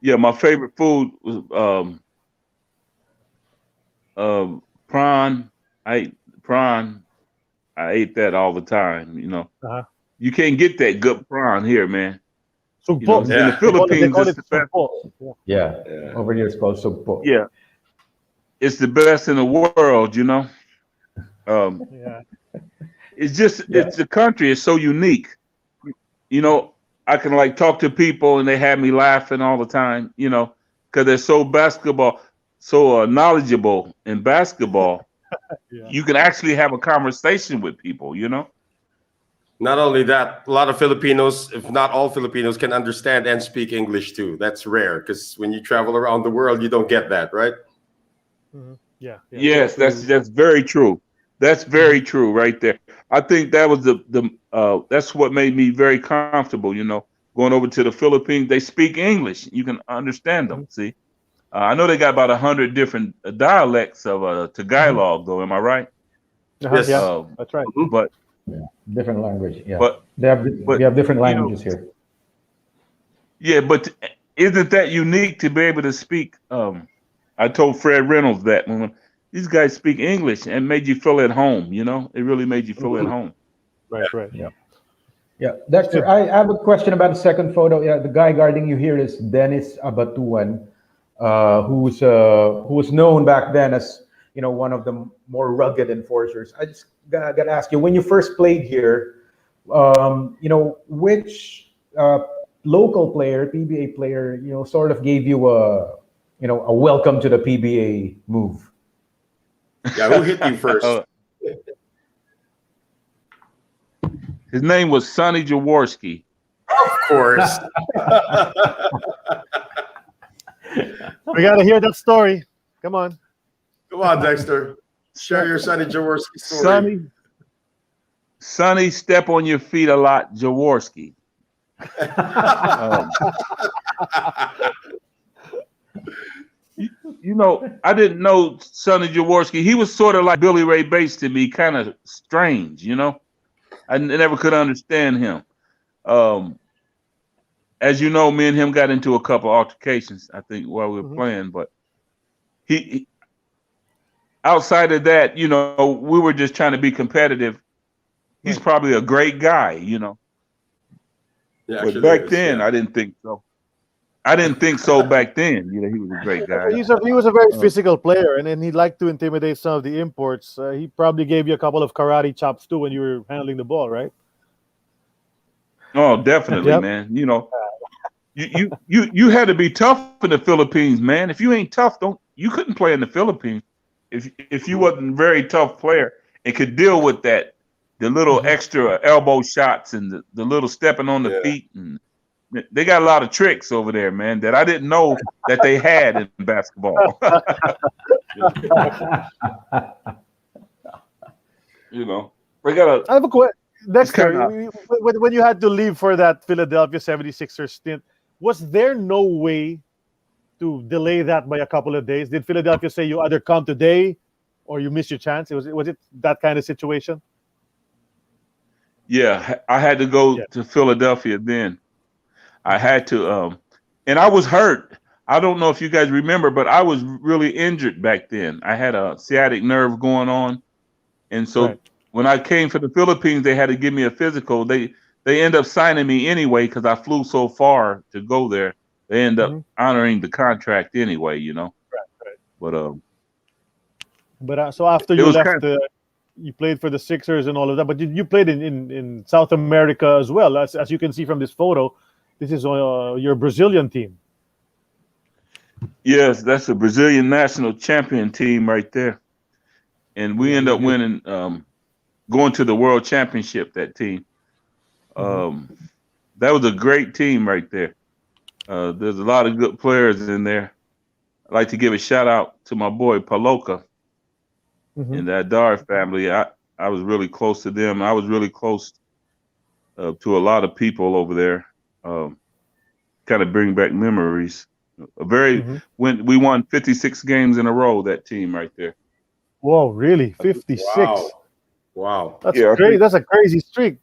Yeah, my favorite food was prawn. I ate prawn. I ate that all the time. You know, Uh-huh. you can't get that good prawn here, man. You know, Sugpo. in the Yeah. They Philippines, call it's it the best. sugpo. Yeah. Yeah. Over here it's called sugpo. Yeah, it's the best in the world. You know, um, Yeah. it's just Yeah. it's the country is so unique. You know, I can like talk to people and they have me laughing all the time. You know, because they're so knowledgeable in basketball. Yeah. You can actually have a conversation with people. You know. Not only that, a lot of Filipinos, if not all Filipinos, can understand and speak English too. That's rare because when you travel around the world, you don't get that, right? Yeah. Yes, that's very true. That's very true right there. I think that was that's what made me very comfortable. You know, going over to the Philippines, they speak English. You can understand them. See, I know they got about 100 different dialects of Tagalog, though. Am I right? Yes. Yeah. That's right. But Yeah. Different language. Yeah. but we have different you know, languages here. yeah, but isn't that unique to be able to speak? I told Fred Reynolds that when these guys speak English and made you feel at home. You know, it really made you feel at home. Right. Yeah. Yeah. Dexter, I have a question about the second photo. Yeah, the guy guarding you here is Dennis Abatuan, who was known back then as one of the more rugged enforcers. I just gotta ask you, when you first played here, which local player, PBA player, sort of gave you a welcome to the PBA move? Yeah, who hit you first? His name was Sonny Jaworski. Of course. We got to hear that story. Come on. Come on, Dexter. Share your Sonny Jaworski story. Sonny, step on your feet a lot, Jaworski. I didn't know Sonny Jaworski. He was sort of like Billy Ray Bates to me, kind of strange, I never could understand him. As you know, me and him got into a couple altercations, I think, while we were playing, but he outside of that, we were just trying to be competitive. He's probably a great guy, Yeah, but back then, I didn't think so. I didn't think so back then. He was a great guy. He was a very physical player, and then he liked to intimidate some of the imports. He probably gave you a couple of karate chops too when you were handling the ball, right? Oh, definitely, man. You had to be tough in the Philippines, man. If you ain't tough, you couldn't play in the Philippines. If you wasn't a very tough player and could deal with that, the little extra elbow shots and the little stepping on the feet, and they got a lot of tricks over there, man, that I didn't know that they had in basketball. We got I have a question. Dexter, when you had to leave for that Philadelphia 76ers stint, was there no way to delay that by a couple of days? Did Philadelphia say you either come today or you miss your chance? Was it that kind of situation? Yeah, I had to go to Philadelphia then. I had to, and I was hurt. I don't know if you guys remember, but I was really injured back then. I had a sciatic nerve going on. And so when I came for the Philippines, they had to give me a physical. They end up signing me anyway because I flew so far to go there. They end up honoring the contract anyway, Right. But so after you left you played for the Sixers and all of that, but you played in South America as well. As you can see from this photo, this is your Brazilian team. Yes, that's a Brazilian national champion team right there. And we end up winning, going to the World Championship, that team. That was a great team right there. There's a lot of good players in there. I'd like to give a shout out to my boy Paloka and the Adar family. I was really close to them. I was really close to a lot of people over there. Kind of bring back memories. When we won 56 games in a row, that team right there. Whoa, really? 56? Wow. That's great. That's a crazy streak.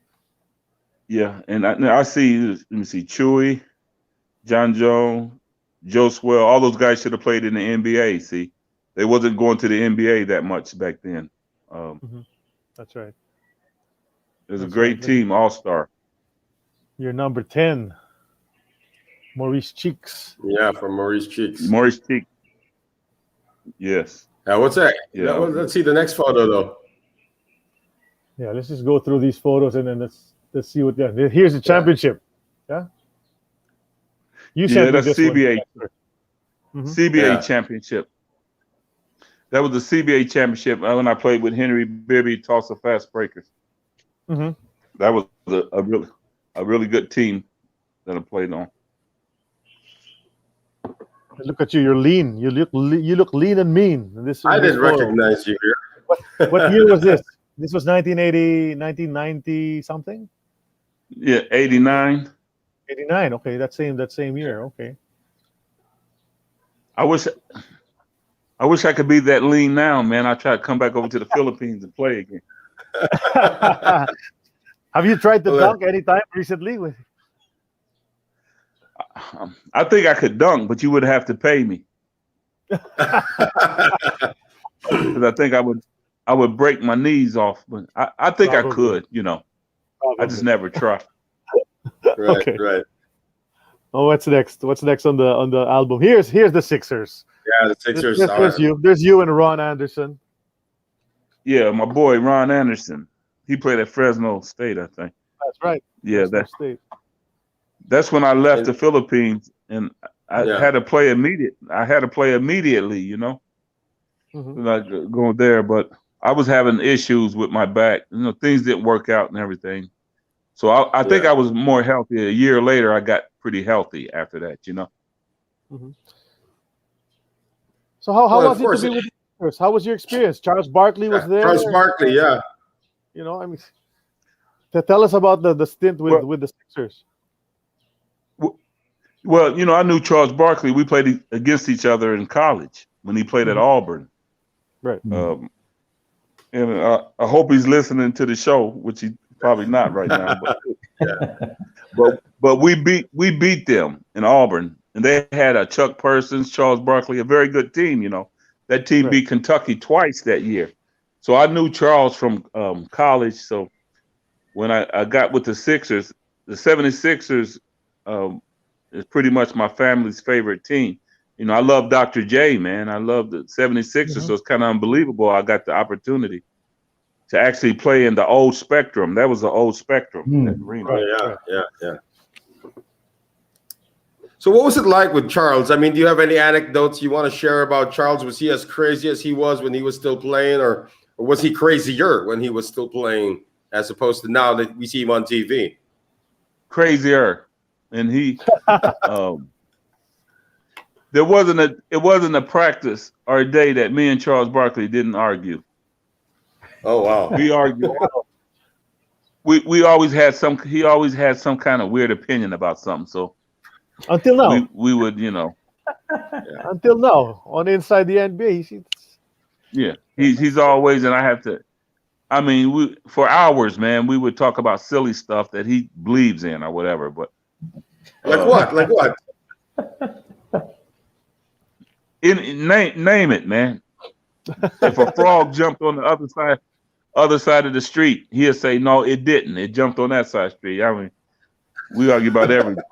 Yeah, and I see, let me see, Chewy, John Jones, Joe Swell, all those guys should have played in the NBA. See, they wasn't going to the NBA that much back then. That's right. It was a great team, all-star. You're number 10. Maurice Cheeks. Yeah, from Maurice Cheeks. Maurice Cheeks. Yes. What's that? Yeah. Let's see the next photo, though. Yeah, let's just go through these photos and then let's see what. Yeah, here's the championship. Yeah. You said that's CBA. CBA Yeah. Championship. That was the CBA Championship when I played with Henry Bibby, Tulsa Fast Breakers. That was a really good team that I played on. Look at you. You're lean. You look lean and mean. I didn't recognize you here. What year was this? This was 1980, 1990 something? Yeah, 89. 89. Okay, that same year. Okay. I wish I could be that lean now, man. I try to come back over to the Philippines and play again. Have you tried to dunk anytime recently? I think I could dunk, but you would have to pay me. Because I think I would break my knees off, but I think I could, I just never tried. Right. Oh, what's next? What's next on the album? Here's the Sixers. Yeah, the Sixers. There's you and Ron Anderson. Yeah, my boy Ron Anderson. He played at Fresno State, I think. That's right. Yeah, State. That's when I left the Philippines, and I had to play immediately. Like going there, but I was having issues with my back. Things didn't work out and everything. So I think I was more healthy. A year later, I got pretty healthy after that. So how was it to be with the Sixers? How was your experience? Charles Barkley was there. Charles Barkley, yeah. Tell us about the stint with the Sixers. Well, I knew Charles Barkley. We played against each other in college when he played at Auburn. Right. And I hope he's listening to the show, which he's probably not right now. But we beat them in Auburn, and they had a Chuck Persons, Charles Barkley, a very good team. That team beat Kentucky twice that year. So I knew Charles from college. So when I got with the Sixers, the 76ers is pretty much my family's favorite team. I love Dr. J, man. I love the 76ers, so it's kind of unbelievable I got the opportunity to actually play in the old Spectrum. That was the old Spectrum. That arena. Oh, yeah. So what was it like with Charles? I mean, do you have any anecdotes you want to share about Charles? Was he as crazy as he was when he was still playing, or was he crazier when he was still playing as opposed to now that we see him on TV? Crazier. And he it wasn't a practice or a day that me and Charles Barkley didn't argue. Oh wow. We argued. We always had he always had some kind of weird opinion about something. So until now. We would, Until now, on Inside the NBA. He's always, and I have to, for hours, man, we would talk about silly stuff that he believes in or whatever, but like what? Name it, man. If a frog jumped on the other side of the street, he'll say, no, it didn't. It jumped on that side of the street. We argue about everything.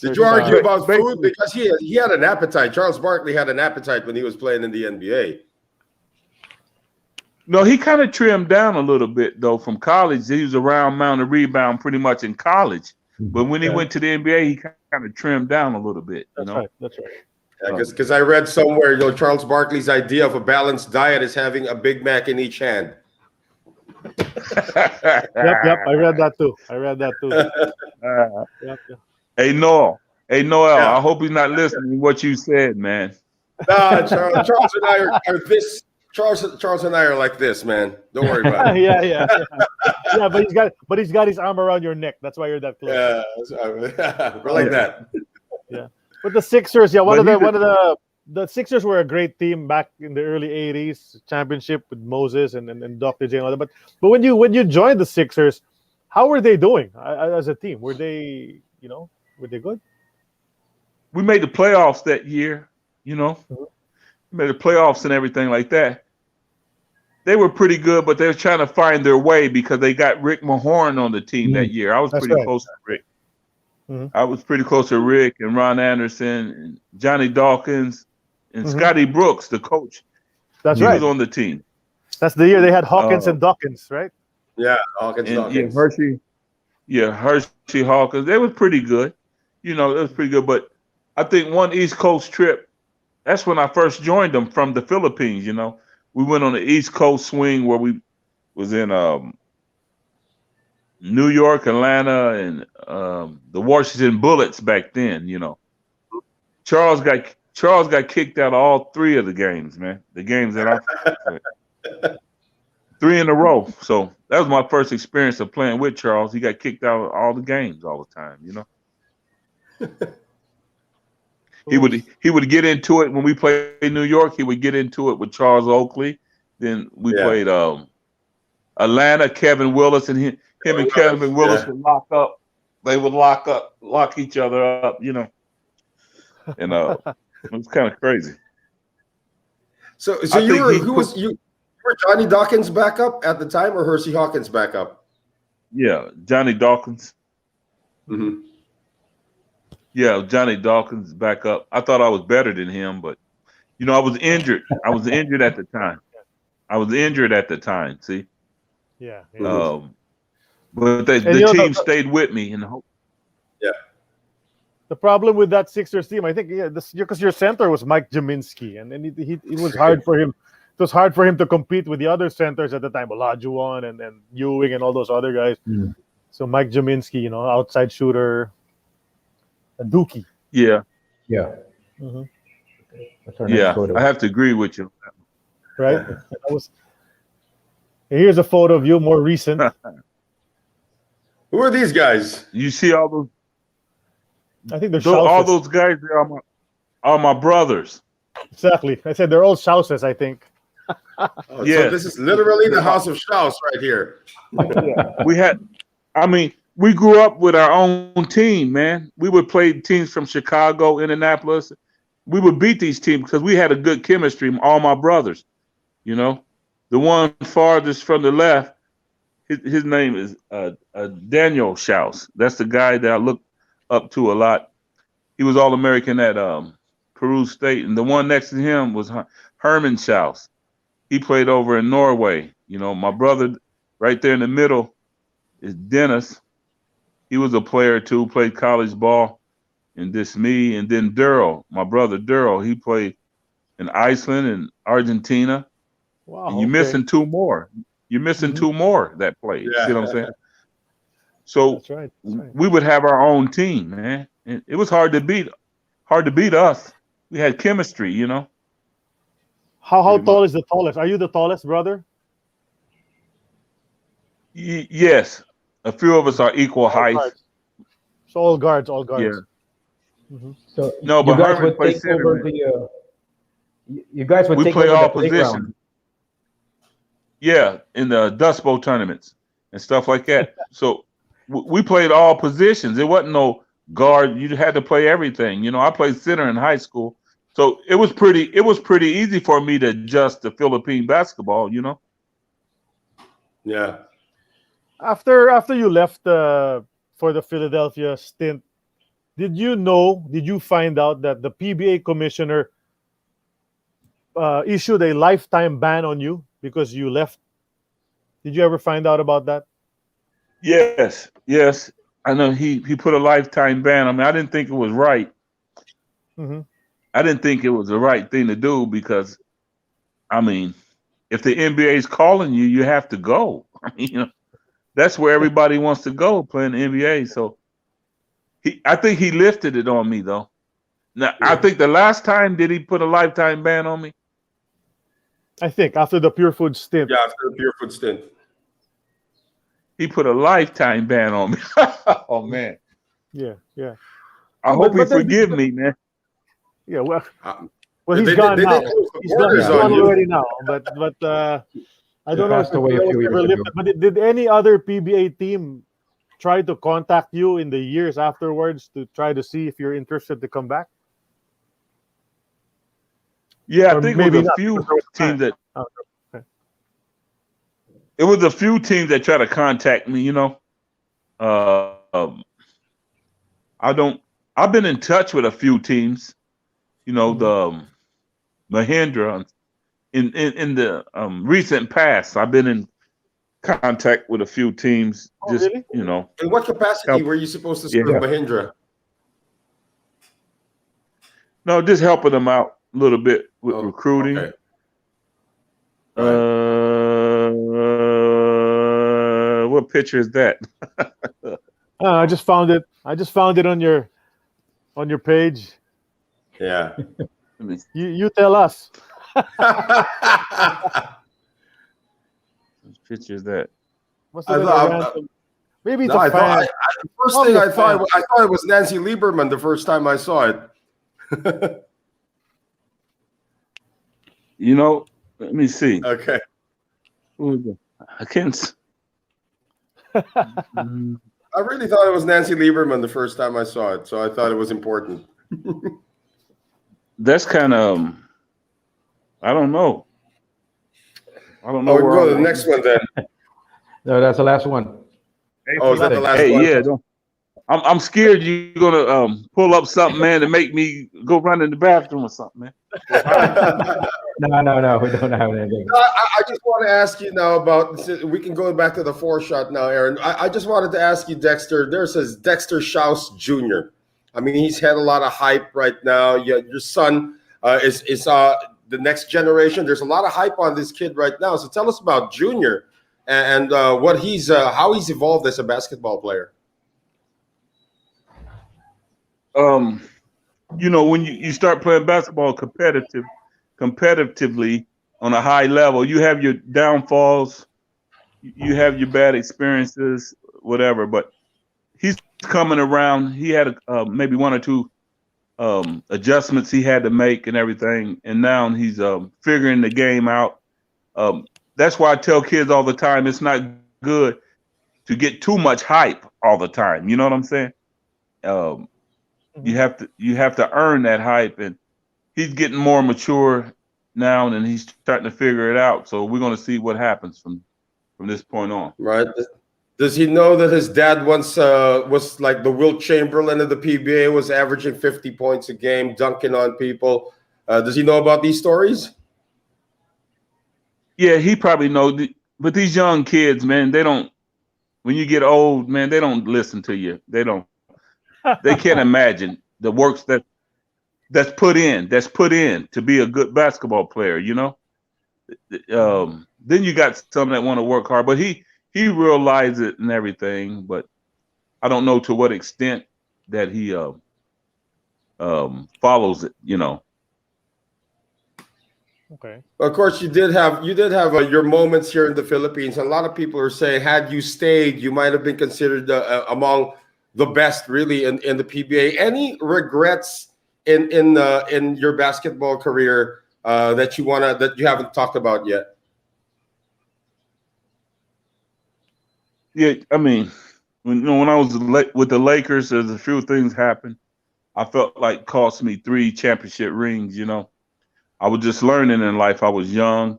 Did you argue about food? Because he had an appetite. Charles Barkley had an appetite when he was playing in the NBA. No, he kind of trimmed down a little bit though from college. He was around mound and rebound pretty much in college, but when he went to the NBA, he kind of trimmed down a little bit. That's right. That's right. Because I read somewhere, Charles Barkley's idea of a balanced diet is having a Big Mac in each hand. Yep. I read that too. Yep. Hey Noel. Yeah. I hope he's not listening to what you said, man. Nah, Charles and I are this. Charles and I are like this, man. Don't worry about it. Yeah. But he's got his arm around your neck. That's why you're that close. Yeah, we're like that. Yeah. But the Sixers, the Sixers were a great team back in the early '80s, championship with Moses and Dr. J and all that. But when you joined the Sixers, how were they doing as a team? Were they good? We made the playoffs that year, We made the playoffs and everything like that. They were pretty good, but they were trying to find their way because they got Rick Mahorn on the team that year. I was pretty close to Rick. I was pretty close to Rick and Ron Anderson and Johnny Dawkins and Scotty Brooks, the coach. That's he right. was on the team. That's the year they had Hawkins and Dawkins, right? Yeah, Hawkins. Hershey Hawkins. They was pretty good. It was pretty good. But I think one East Coast trip, that's when I first joined them from the Philippines. We went on the East Coast swing where we was in New York, Atlanta, and the Washington Bullets back then. Charles got kicked out of all 3 of the games, man. The games that I 3 in a row. So that was my first experience of playing with Charles. He got kicked out of all the games all the time. He would get into it when we played in New York. He would get into it with Charles Oakley. Then we played Atlanta, Kevin Willis, and him and Kevin Willis would lock up. They would lock each other up, And it was kind of crazy. So who was you? You were Johnny Dawkins backup at the time, or Hersey Hawkins backup? Yeah, Johnny Dawkins. Mm-hmm. Yeah, Johnny Dawkins back up. I thought I was better than him, but I was injured. I was injured at the time. See. Yeah. But the team stayed with me, The problem with that Sixers team, I think, because your center was Mike Jaminski, and it was hard for him. It was hard for him to compete with the other centers at the time, Olajuwon and Ewing and all those other guys. Mm. So Mike Jaminski, outside shooter. Dookie. Yeah. Mm-hmm. I have to agree with you. Right? Here's a photo of you, more recent. Who are these guys? You see all those? I think they're all those guys are my brothers. Exactly. I said they're all Shouses, I think. So this is literally the house of Shouse right here. We grew up with our own team, man. We would play teams from Chicago, Indianapolis. We would beat these teams because we had a good chemistry, all my brothers. The one farthest from the left, his name is Daniel Shouse. That's the guy that I look up to a lot. He was All-American at Peru State. And the one next to him was Herman Shouse. He played over in Norway. My brother right there in the middle is Dennis. He was a player too, played college ball, and this me, and then Daryl, my brother Daryl, he played in Iceland and Argentina. Wow, and you're missing 2 more. You're missing 2 more that played. Yeah. See what I'm saying? So That's right. We would have our own team, man. And it was hard to beat us. We had chemistry, How tall is the tallest? Are you the tallest, brother? Yes. A few of us are equal height. So all guards. Yeah. Mm-hmm. So no, but you guys Herman would take over you guys would take play over all the playground. positions. Yeah, in the Dust Bowl tournaments and stuff like that. So we played all positions. It wasn't no guard. You had to play everything. I played center in high school, so it was pretty easy for me to adjust to Philippine basketball. Yeah. After you left for the Philadelphia stint, did you find out that the PBA commissioner issued a lifetime ban on you because you left. Did you ever find out about that? Yes, yes. I know he put a lifetime ban on me. I didn't think it was right. Hmm. I didn't think it was the right thing to do because, I mean, if the NBA is calling you, you have to go. I mean, that's where everybody wants to go, playing the NBA. So I think he lifted it on me though. Now I think the last time did he put a lifetime ban on me? I think after the Pure Food stint. Yeah, after the Pure Food stint. He put a lifetime ban on me. Oh man. Yeah, yeah. I hope he forgive me, man. Yeah, well, Uh, he's they- gone they- now. they close the He's borders gone on you. already now. But I don't know if passed away a it few was years ever ago. lifted. But did any other PBA team try to contact you in the years afterwards to try to see if you're interested to come back? Yeah, Or I think it maybe was a not, few because there was a teams that Oh, okay. it was a few teams that try to contact me, I've been in touch with a few teams, the Mahindra in the recent past. I've been in contact with a few teams, Oh, just really? In what capacity Help. were you supposed to serve Yeah. Mahindra? no, just helping them out a little bit with Oh, recruiting. okay. Right. What picture is that? I just found it. I just found it on your page. Yeah. Let me see. You tell us. What picture is that? Must I have been thought- a random. Maybe it's No, a I thought fan. the first Of thing the I thought fan. I thought it was Nancy Lieberman the first time I saw it. Let me see. Okay. Who is it? I can't. I really thought it was Nancy Lieberman the first time I saw it, so I thought it was important. That's kind of. I don't know. I don't know. Oh, we can where go I to the was. next one then. No, that's the last one. Oh, is that the last Hey, one? yeah. I'm scared you're gonna pull up something, man, and make me go run in the bathroom or something, man. No, we don't have anything. I just want to ask you now about. We can go back to the 4-shot now, Aaron. I just wanted to ask you, Dexter. There says Dexter Shouse Jr. I mean, he's had a lot of hype right now. Your son is the next generation. There's a lot of hype on this kid right now. So tell us about Junior and what how he's evolved as a basketball player. When you start playing basketball competitively on a high level, you have your downfalls, you have your bad experiences, whatever. But he's coming around. He had maybe one or two adjustments he had to make and everything, and now he's figuring the game out. That's why I tell kids all the time, it's not good to get too much hype all the time. You know what I'm saying? You have to earn that hype, and he's getting more mature now, and he's starting to figure it out. So we're going to see what happens from this point on. Right? Does he know that his dad once was like the Wilt Chamberlain of the PBA, was averaging 50 points a game, dunking on people? Does he know about these stories? Yeah, he probably knows. But these young kids, man, they don't. When you get old, man, they don't listen to you. They don't. They can't imagine the works that's put in to be a good basketball player. Then you got some that want to work hard, but he realized it and everything. But I don't know to what extent that he follows it. Okay. Of course, you did have your moments here in the Philippines. A lot of people are saying, had you stayed, you might have been considered among the best, really, in the PBA. Any regrets in your basketball career that you haven't talked about yet? Yeah, I mean, when I was with the Lakers, there's a few things happened. I felt like cost me 3 championship rings. I was just learning in life. I was young,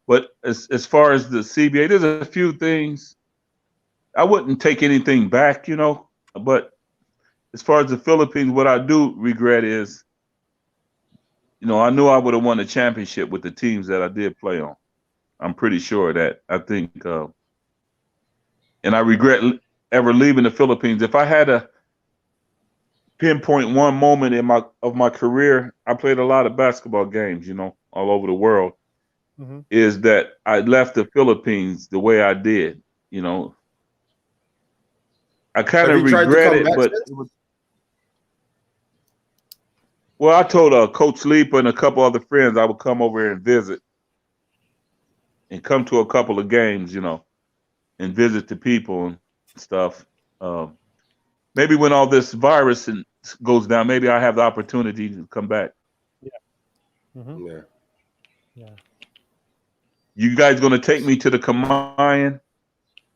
but as far as the CBA, there's a few things I wouldn't take anything back. But as far as the Philippines, what I do regret is I knew I would have won the championship with the teams that I did play on. I'm pretty sure of that. I think, and I regret ever leaving the Philippines. If I had to pinpoint one moment in my career, I played a lot of basketball games, all over the world. Mhm. Is that I left the Philippines the way I did. I kind Have of you tried to regret come it, back but since? well, I told Coach Leeper and a couple other friends I would come over here and visit, and come to a couple of games, and visit the people and stuff. Maybe when all this virus goes down, maybe I have the opportunity to come back. Mhm. Yeah. Yeah. You guys going to take me to the Kamayan?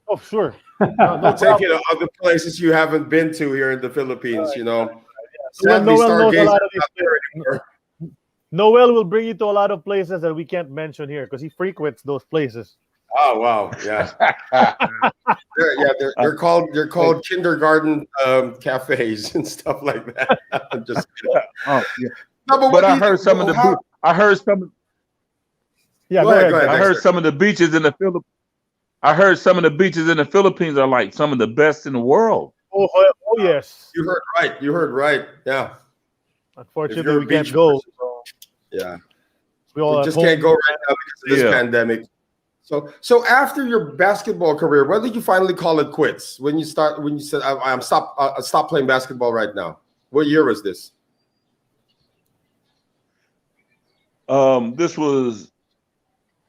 Oh, sure. I'll take you to other places you haven't been to here in the Philippines. Sadly, Noel knows a Stargazer lot of is these not there places. anymore. Noel will bring you to a lot of places that we can't mention here because he frequents those places. Oh wow, yeah, they're called kindergarten cafes and stuff like that. I'm just kidding. Oh, yeah. No, But I heard some of the I heard some Yeah, Go ahead, I heard Dexter. some of the beaches in the Philippines. I heard some of the beaches in the Philippines are like some of the best in the world. Oh yes. You heard right. You heard right. Yeah. Unfortunately, you're a we can't beach go. person. So Yeah. we all We at just home. can't go right now because of this Yeah. pandemic. So after your basketball career, when did you finally call it quits? When you said I'm stop playing basketball right now. What year was this? This was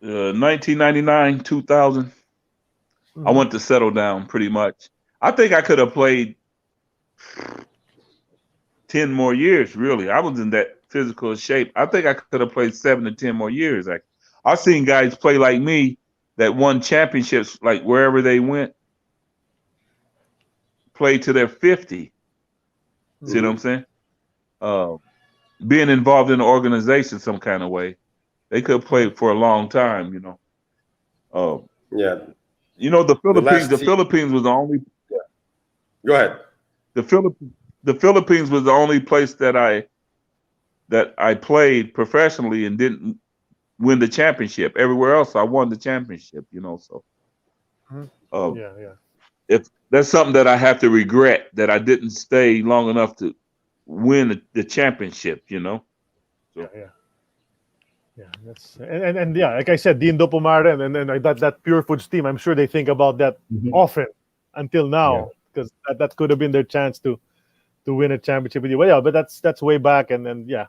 1999, 2000. I went to settle down pretty much. I think I could have played 10 more years, really. I was in that physical shape. I think I could have played 7 to 10 more years. I've seen guys play like me that won championships, like wherever they went, play to their 50. See what I'm saying? Being involved in an organization some kind of way, they could play for a long time, Yeah. The Philippines. The team- Philippines was the only. Go ahead. The Philippines was the only place that I played professionally and didn't win the championship. Everywhere else, I won the championship. So, Yeah. if that's something that I have to regret, that I didn't stay long enough to win the championship. So. Yeah, that's and yeah, like I said, Dindo Pumaren and then that Pure Foods team. I'm sure they think about that often until now because that could have been their chance to win a championship with you. Well, yeah, but that's way back, and yeah,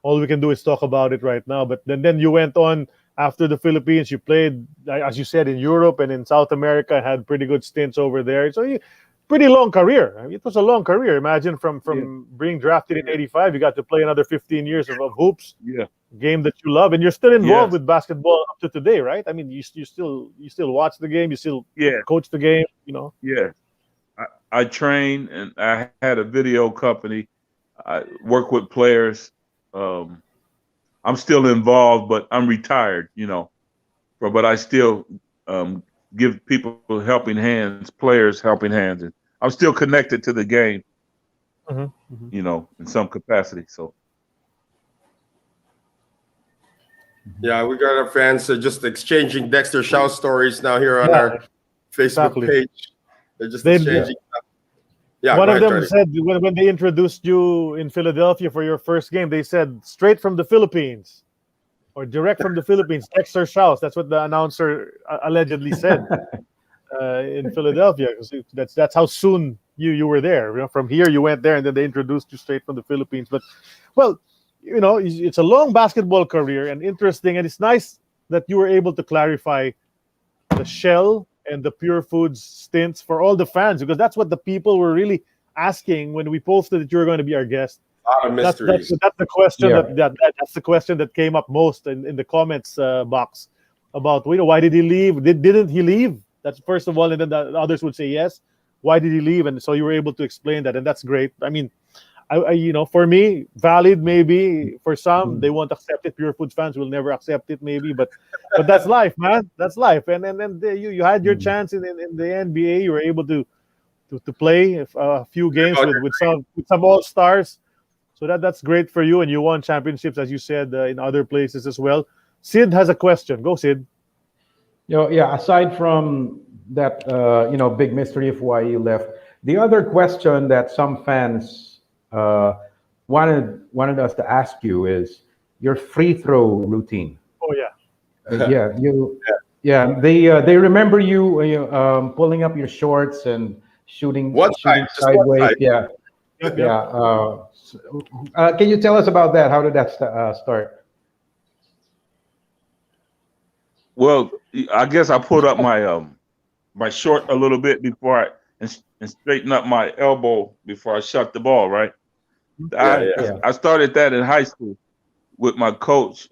all we can do is talk about it right now. But then you went on after the Philippines. You played, as you said, in Europe and in South America, and had pretty good stints over there. So pretty long career. I mean, it was a long career. Imagine from being drafted in '85, you got to play another 15 years of hoops. Yeah. Game that you love, and you're still involved with basketball up to today, right? I mean, you still watch the game, you still coach the game, Yeah, I train and I had a video company. I work with players. I'm still involved, but I'm retired, but I still give people helping hands, players helping hands, and I'm still connected to the game, in some capacity. So. Yeah, we got our fans just exchanging Dexter Shouse stories now here on our Facebook page. They're just exchanging. Yeah, one of them said when they introduced you in Philadelphia for your first game, they said straight from the Philippines or direct from the Philippines, Dexter Shouse. That's what the announcer allegedly said in Philadelphia. That's how soon you were there. From here you went there, and then they introduced you straight from the Philippines. But it's a long basketball career and interesting, and it's nice that you were able to clarify the shell and the Pure Foods stints for all the fans, because that's what the people were really asking when we posted that you were going to be our guest. A lot of mysteries. That's the question that's the question that came up most in the comments box about why did he leave? Didn't he leave? That's first of all, and then the others would say yes. Why did he leave? And so you were able to explain that, and that's great. I mean, for me, valid maybe. For some, they won't accept it. Pure Foods fans will never accept it, maybe. But that's life, man. That's life. And then you had your chance in the NBA. You were able to play a few games with some all stars. So that's great for you, and you won championships, as you said, in other places as well. Sid has a question. Go, Sid. Yeah. Aside from that, big mystery of why you left, the other question that some fans wanted us to ask you is your free throw routine. Oh yeah. Yeah, they remember you pulling up your shorts and shooting One time, just one sideways. time. Yeah, Yep, yeah. yep. Can you tell us about that? How did that start? Well, I guess I put up my short a little bit before and straighten up my elbow before I shot the ball. Right. Yeah. I started that in high school with my coach,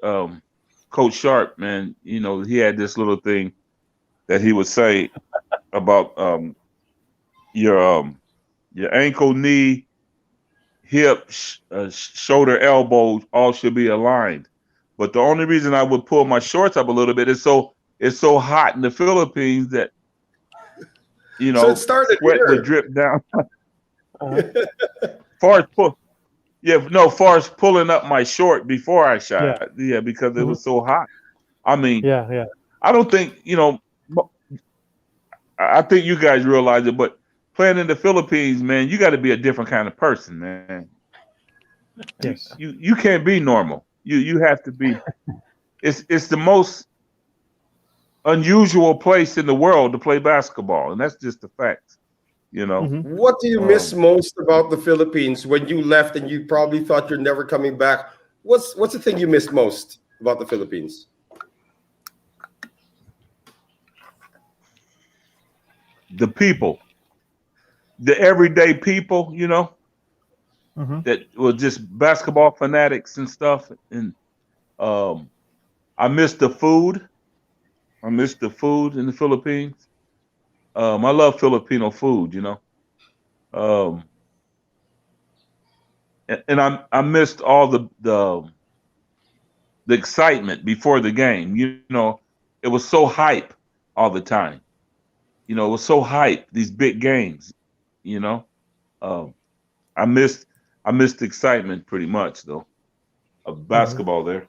Coach Sharp. Man, he had this little thing that he would say about your ankle, knee, hip, shoulder, elbow all should be aligned. But the only reason I would pull my shorts up a little bit is it's so hot in the Philippines that So it started sweat here. would drip down. Uh-huh. Far as pulling up my short before I shot, because it was so hot. I mean, Yeah. I don't think I think you guys realize it, but playing in the Philippines, man, you got to be a different kind of person, man. Yes. You can't be normal. You have to be. It's the most unusual place in the world to play basketball, and that's just the fact. Mhm. What do you miss most about the Philippines when you left and you probably thought you're never coming back? What's the thing you miss most about the Philippines? The people, the everyday people, Mhm. that were just basketball fanatics and stuff. And I miss the food. I miss the food in the Philippines. I love Filipino food, Um, and I missed all the excitement before the game. It was so hype all the time. It was so hype, these big games. You know, um, I missed the excitement pretty much though of Mhm. basketball there.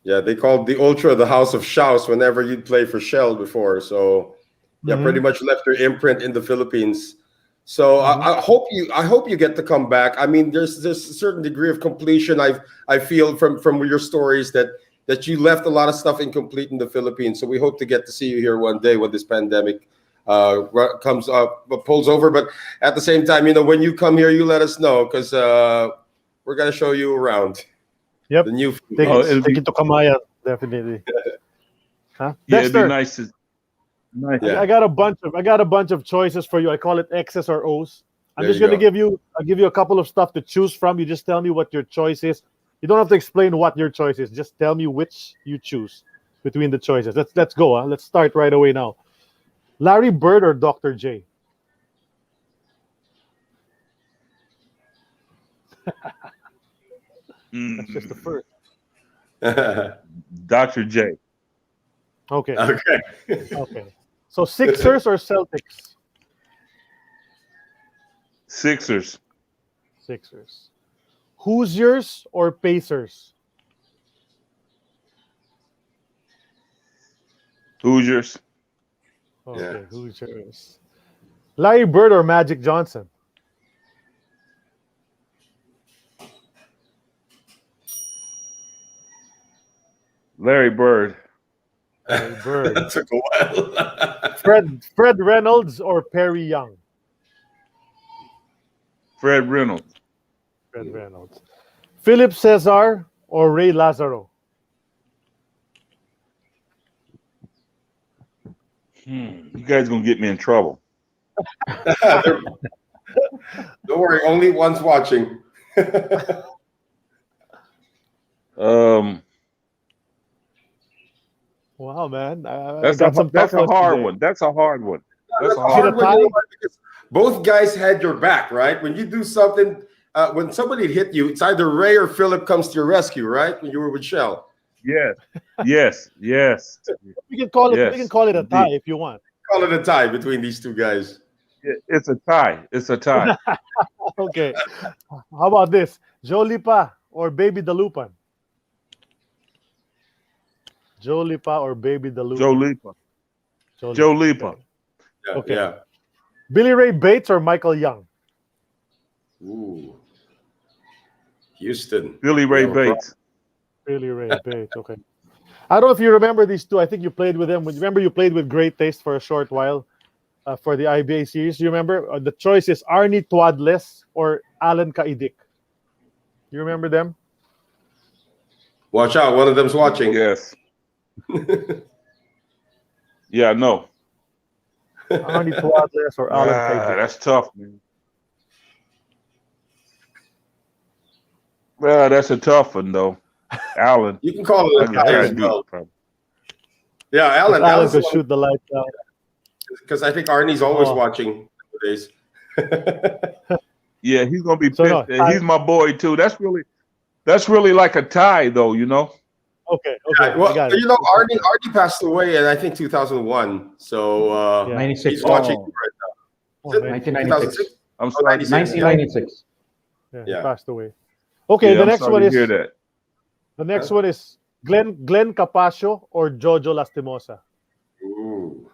Yeah, they called the Ultra the House of Shouse whenever you'd play for Shell before. So yeah, pretty Mhm. much left your imprint in the Philippines. So Mhm. I hope you get to come back. I mean, there's a certain degree of completion. I feel from your stories that you left a lot of stuff incomplete in the Philippines. So we hope to get to see you here one day when this pandemic comes up, pulls over. But at the same time, when you come here, you let us know because we're gonna show you around Yep. the new Take Oh, Philippines. it'll take be it to Kamaya, definitely. Huh? it'd be Dexter, nice. Nice. Yeah. I got a bunch of choices for you. I call it X's or O's. I'm There just you gonna go. I'll give you a couple of stuff to choose from. You just tell me what your choice is. You don't have to explain what your choice is. Just tell me which you choose between the choices. Let's go. Huh? Let's start right away now. Larry Bird or Dr. J? That's just the Mm, first. Dr. J. Okay. Okay. Okay. So Sixers or Celtics? Sixers. Sixers. Hoosiers or Pacers? Hoosiers. Yeah. Okay, Hoosiers. Larry Bird or Magic Johnson? Larry Bird. Larry Bird. That took a while. Fred Reynolds or Perry Young? Fred Reynolds. Fred Reynolds. Philip Cesar or Ray Lazaro? You guys gonna get me in trouble. Don't worry, only one's watching. Um, Wow, man. I got some tough that's a ones hard today. one. That's a hard one. That's That's a a Is it hard a hard one. one, you know tie? what? Because both guys had your back, right? When you do something, when somebody hit you, it's either Ray or Philip comes to your rescue, right? When you were with Shell, Yes. Yes. Yes. We can call it Yes. a tie Indeed. if you want. call it a tie between these two guys. It's a tie. It's a tie. Okay. How about this? Joe Lipa or Baby Dalupan? Joe Lipa or Baby Dalupan? Joe Lipa. Joe Lipa. Okay. Yeah, Okay. yeah. Billy Ray Bates or Michael Young? Ooh. Houston. Billy Ray Yeah, Bates. Billy Ray Bates. Okay. I don't know if you remember these two. I think you played with them. Remember you played with Great Taste for a short while for the IBA series. You remember? The choice is Arnie Tuadles or Alan Kaidik. You remember them? Watch out, one of them's watching. Yes. Yeah, no. Arnie Tuadles or Alan Kaidik? That's tough, man. Well, that's a tough one, though. Alan. You can call it a tie as well. Yeah, Alan. Alan could shoot the lights out. Because I think Arnie's always watching nowadays. Yeah, he's gonna be pissed. So, no, He's my boy too. That's really like a tie, though. You know. Okay. Well, I got it. you know, Arnie passed away in I think 2001. So 96. he's watching Oh. you right now. Oh, Is it 1996. 2006? I'm sorry. 1996. Yeah, Yeah. he passed away. Okay, Yeah, the I'm next sorry one to is hear that. the next one is Glenn Capascio or Jojo Lastimosa. Ooh.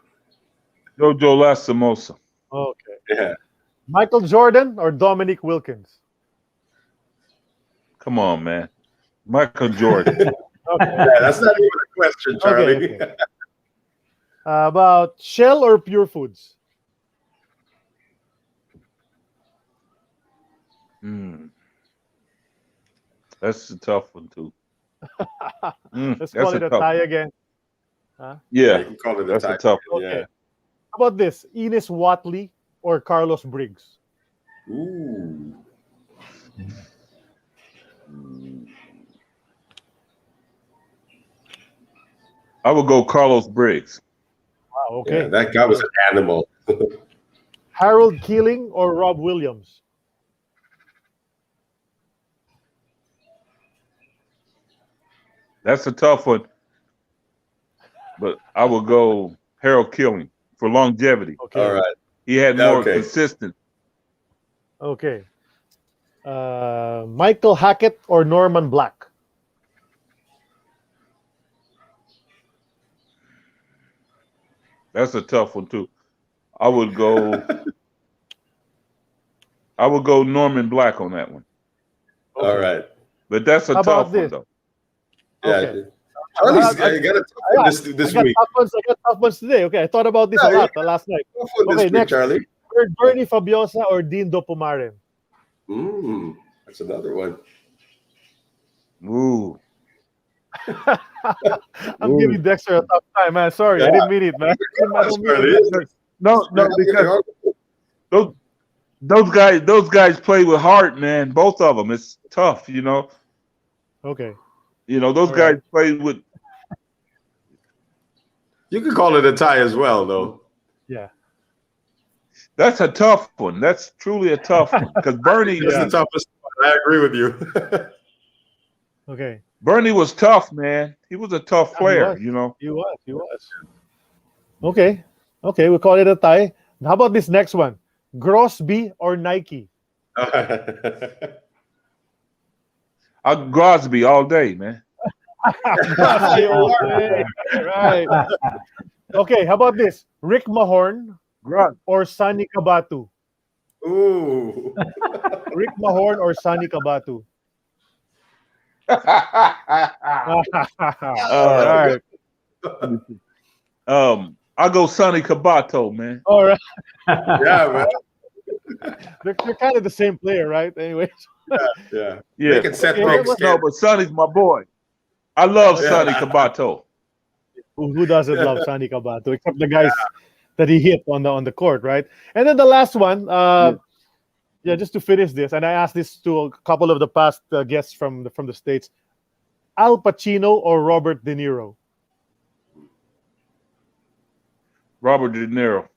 Jojo Lastimosa. Okay. Yeah. Michael Jordan or Dominique Wilkins? Come on, man. Michael Jordan. Okay. Yeah, that's not even a question, Charlie. Okay. About Shell or Pure Foods? That's a tough one too. Let's That's call it a tough tie one. again. You Yeah, can call it a that's tie. a tough one. Yeah. How about this? Enos Watley or Carlos Briggs? Ooh. I would go Carlos Briggs. Wow, okay. Yeah, that guy was an animal. Harold Keeling or Rob Williams? That's a tough one. But I would go Harold Killing for longevity. Okay. All right. He had more Okay. consistent. Okay. Michael Hackett or Norman Black? That's a tough one too. I would go Norman Black on that one. All right. But that's a How about tough one this? though. Yeah. Okay. Charlie's I got a tough yeah, one this I got week. tough ones today. Okay, I thought about this Yeah, a lot last night. Tough one this Okay, week, next. Charlie. Bernie Fabiosa or Dean Dopumaren? That's another one. Ooh. I'm giving Dexter a tough time, man. Sorry, I didn't mean it, man. I don't mean it. No, because those guys play with heart, man. Both of them. It's tough, you know. Okay. You know, those All guys right. play with. You could call it a tie as well, though. Yeah. That's a tough one. That's truly a tough one because Bernie. It's the toughest one. I agree with you. Okay. Bernie was tough, man. He was a tough player, you know. He was. Okay. Okay, we'll call it a tie. How about this next one? Grosby or Nike? Grosby all day, man. Right. Okay, how about this? Rick Mahorn Gros- or Sonny Kabatu? Ooh. Rick Mahorn or Sonny Kabatu? All right. I go Sonny Cabato, man. All right. Yeah, man. They're kind of the same player, right? Anyway. Yeah. Yeah. They can set Okay, breaks. No, but Sonny's my boy. I love Yeah. Sonny Cabato. Who doesn't love Sonny Kabatu, except the guys that he hit on the court, right? And then the last one, just to finish this, and I asked this to a couple of the past guests from the States: Al Pacino or Robert De Niro? Robert De Niro.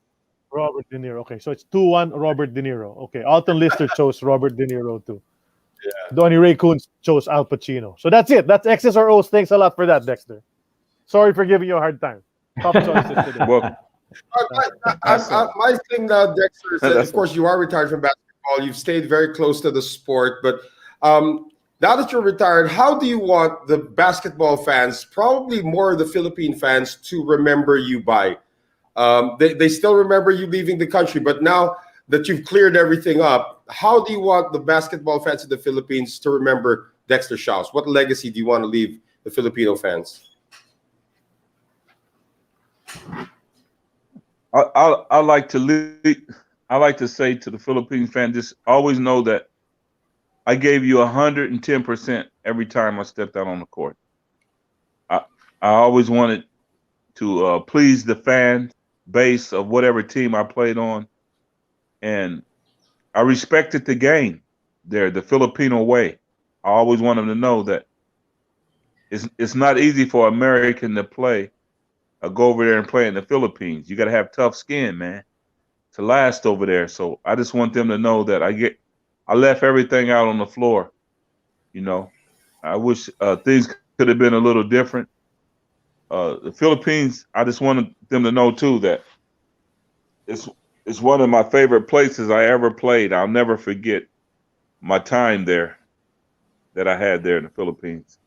Robert De Niro. Okay, so it's 2-1 Robert De Niro. Okay, Alton Lister chose Robert De Niro too. Yeah. Donnie Ray Coons chose Al Pacino. So that's it. That's X's or O's. Thanks a lot for that, Dexter. Sorry for giving you a hard time. Top choices today. My thing now, Dexter, is that of course you are retired from basketball. You've stayed very close to the sport, but now that you're retired, how do you want the basketball fans, probably more the Philippine fans, to remember you by? They still remember you leaving the country, but now that you've cleared everything up, how do you want the basketball fans in the Philippines to remember Dexter Shouse? What legacy do you want to leave the Filipino fans? I like to say to the Philippine fan, just always know that I gave you 110% every time I stepped out on the court. I always wanted to please the fan base of whatever team I played on, and I respected the game there, the Filipino way. I always want them to know that it's not easy for an American to play. Go over there and play in the Philippines. You got to have tough skin, man, to last over there. So I just want them to know that I left everything out on the floor. You know, I wish things could have been a little different. The Philippines, I just wanted them to know too that it's one of my favorite places I ever played. I'll never forget my time there that I had there in the Philippines.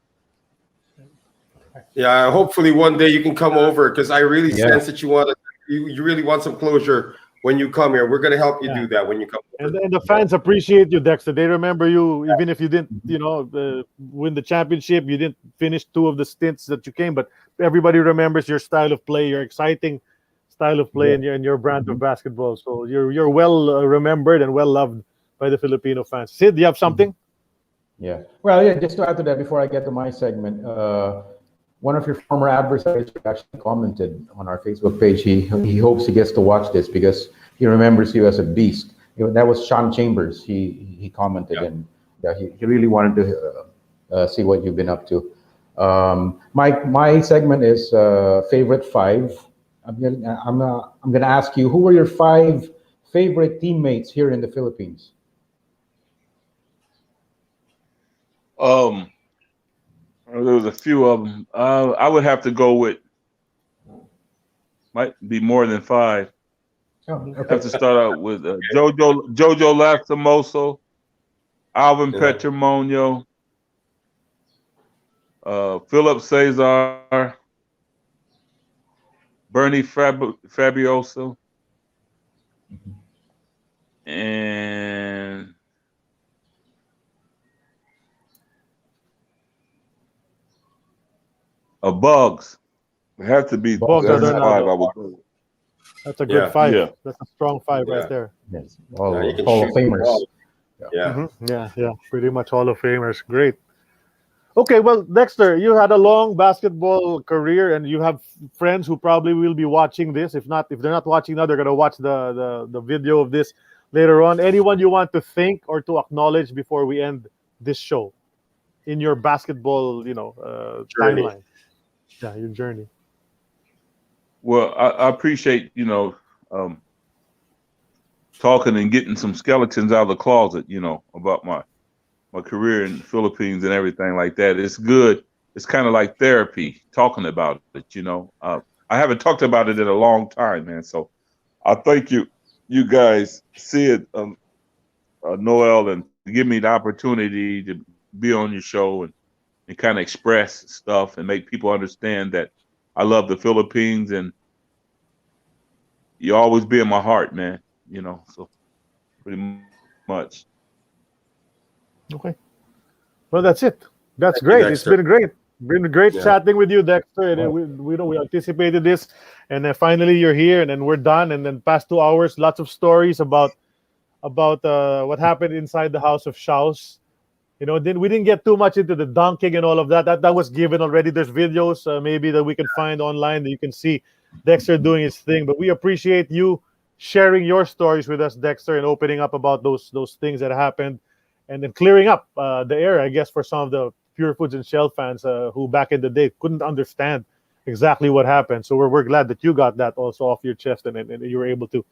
Yeah, hopefully one day you can come over, because I really sense that you really want some closure when you come here. We're going to help you do that when you come over. And the fans appreciate you, Dexter. They remember you, even if you didn't, win the championship. You didn't finish 2 of the stints that you came, but everybody remembers your style of play, your exciting style of play, and your brand of basketball. So you're well remembered and well loved by the Filipino fans. Sid, do you have something? Yeah. Well, yeah. Just to add to that, before I get to my segment, one of your former adversaries actually commented on our Facebook page. He hopes he gets to watch this because he remembers you as a beast. That was Sean Chambers. He commented, and he really wanted to see what you've been up to. My segment is favorite 5. I'm gonna ask you, who were your 5 favorite teammates here in the Philippines? There was a few of them. I would have to go with, might be more than 5. Oh, okay. I have to start out with Jojo Lastimoso, Alvin Petromonio, Philip Cesar, Bernie Fabioso, and Bugs. It had to be Bugs. that's 5. I would go. That's a good 5. Yeah. That's a strong 5 right there. Yes. Hall of Famers. Yeah. Pretty much Hall of Famers. Great. Okay, well, Dexter, you had a long basketball career, and you have friends who probably will be watching this. If they're not watching now, they're gonna watch the video of this later on. Anyone you want to thank or to acknowledge before we end this show in your basketball, timeline? Yeah, your journey. Well, I appreciate talking and getting some skeletons out of the closet, about my career in the Philippines and everything like that. It's good. It's kind of like therapy, talking about it. I haven't talked about it in a long time, man. So I thank you guys, Sid, Noel, and give me the opportunity to be on your show and kind of express stuff and make people understand that I love the Philippines, and you always be in my heart, man. So pretty much. Okay. Well, that's it. That's great. It's been great. Chatting with you, Dexter. And we anticipated this, and then finally you're here, and then we're done. And then past 2 hours, lots of stories about what happened inside the house of Shouse. Then we didn't get too much into the dunking and all of that. That was given already. There's videos maybe that we can find online that you can see Dexter doing his thing. But we appreciate you sharing your stories with us, Dexter, and opening up about those things that happened, and then clearing up the air, I guess, for some of the Pure Foods and Shell fans who back in the day couldn't understand exactly what happened. So we're glad that you got that also off your chest, and you were able to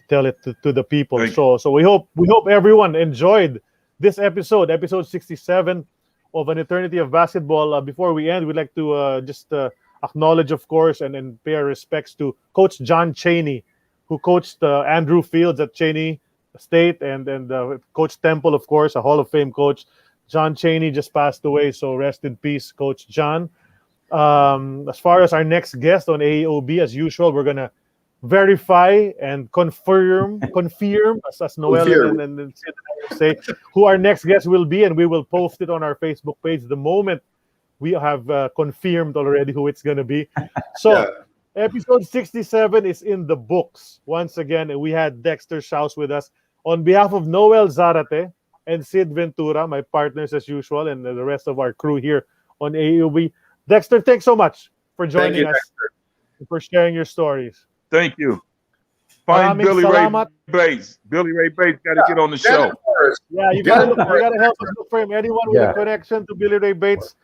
tell it to the people. So we hope everyone enjoyed this episode 67 of An Eternity of Basketball. Before we end, we'd like to just acknowledge, of course, and pay our respects to Coach John Chaney, who coached Andrew Fields at Cheney State, and Coach Temple, of course, a Hall of Fame coach. John Chaney just passed away, so rest in peace, Coach John. As far as our next guest on AEOB, as usual, we're gonna verify and confirm as Noel and Sid say who our next guest will be, and we will post it on our Facebook page the moment we have confirmed already who it's gonna be. So episode 67 is in the books. Once again, we had Dexter Shouse with us on behalf of Noel Zarate and Sid Ventura, my partners as usual, and the rest of our crew here on AEOB. Dexter, thanks so much for joining us and for sharing your stories. Thank you. Find Billy Ray Bates. Billy Ray Bates got to get on the show. Yeah, you gotta help us look for him. Anyone with a connection to Billy Ray Bates,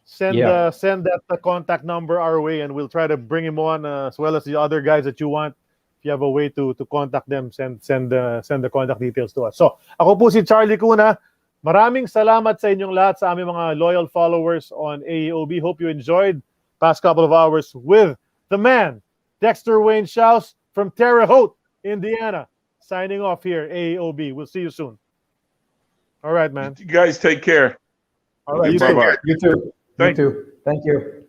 send that contact number our way, and we'll try to bring him on as well as the other guys that you want. If you have a way to contact them, send the contact details to us. So, ako po si Charlie Cuna. Maraming salamat sa inyong lahat, sa aming mga loyal followers on AEOB. Hope you enjoyed past couple of hours with the man, Dexter Wayne Shouse from Terre Haute, Indiana. Signing off here, AEOB. We'll see you soon. All right, man. You guys take care. All right, bye-bye. You too. Thank you too. Thank you.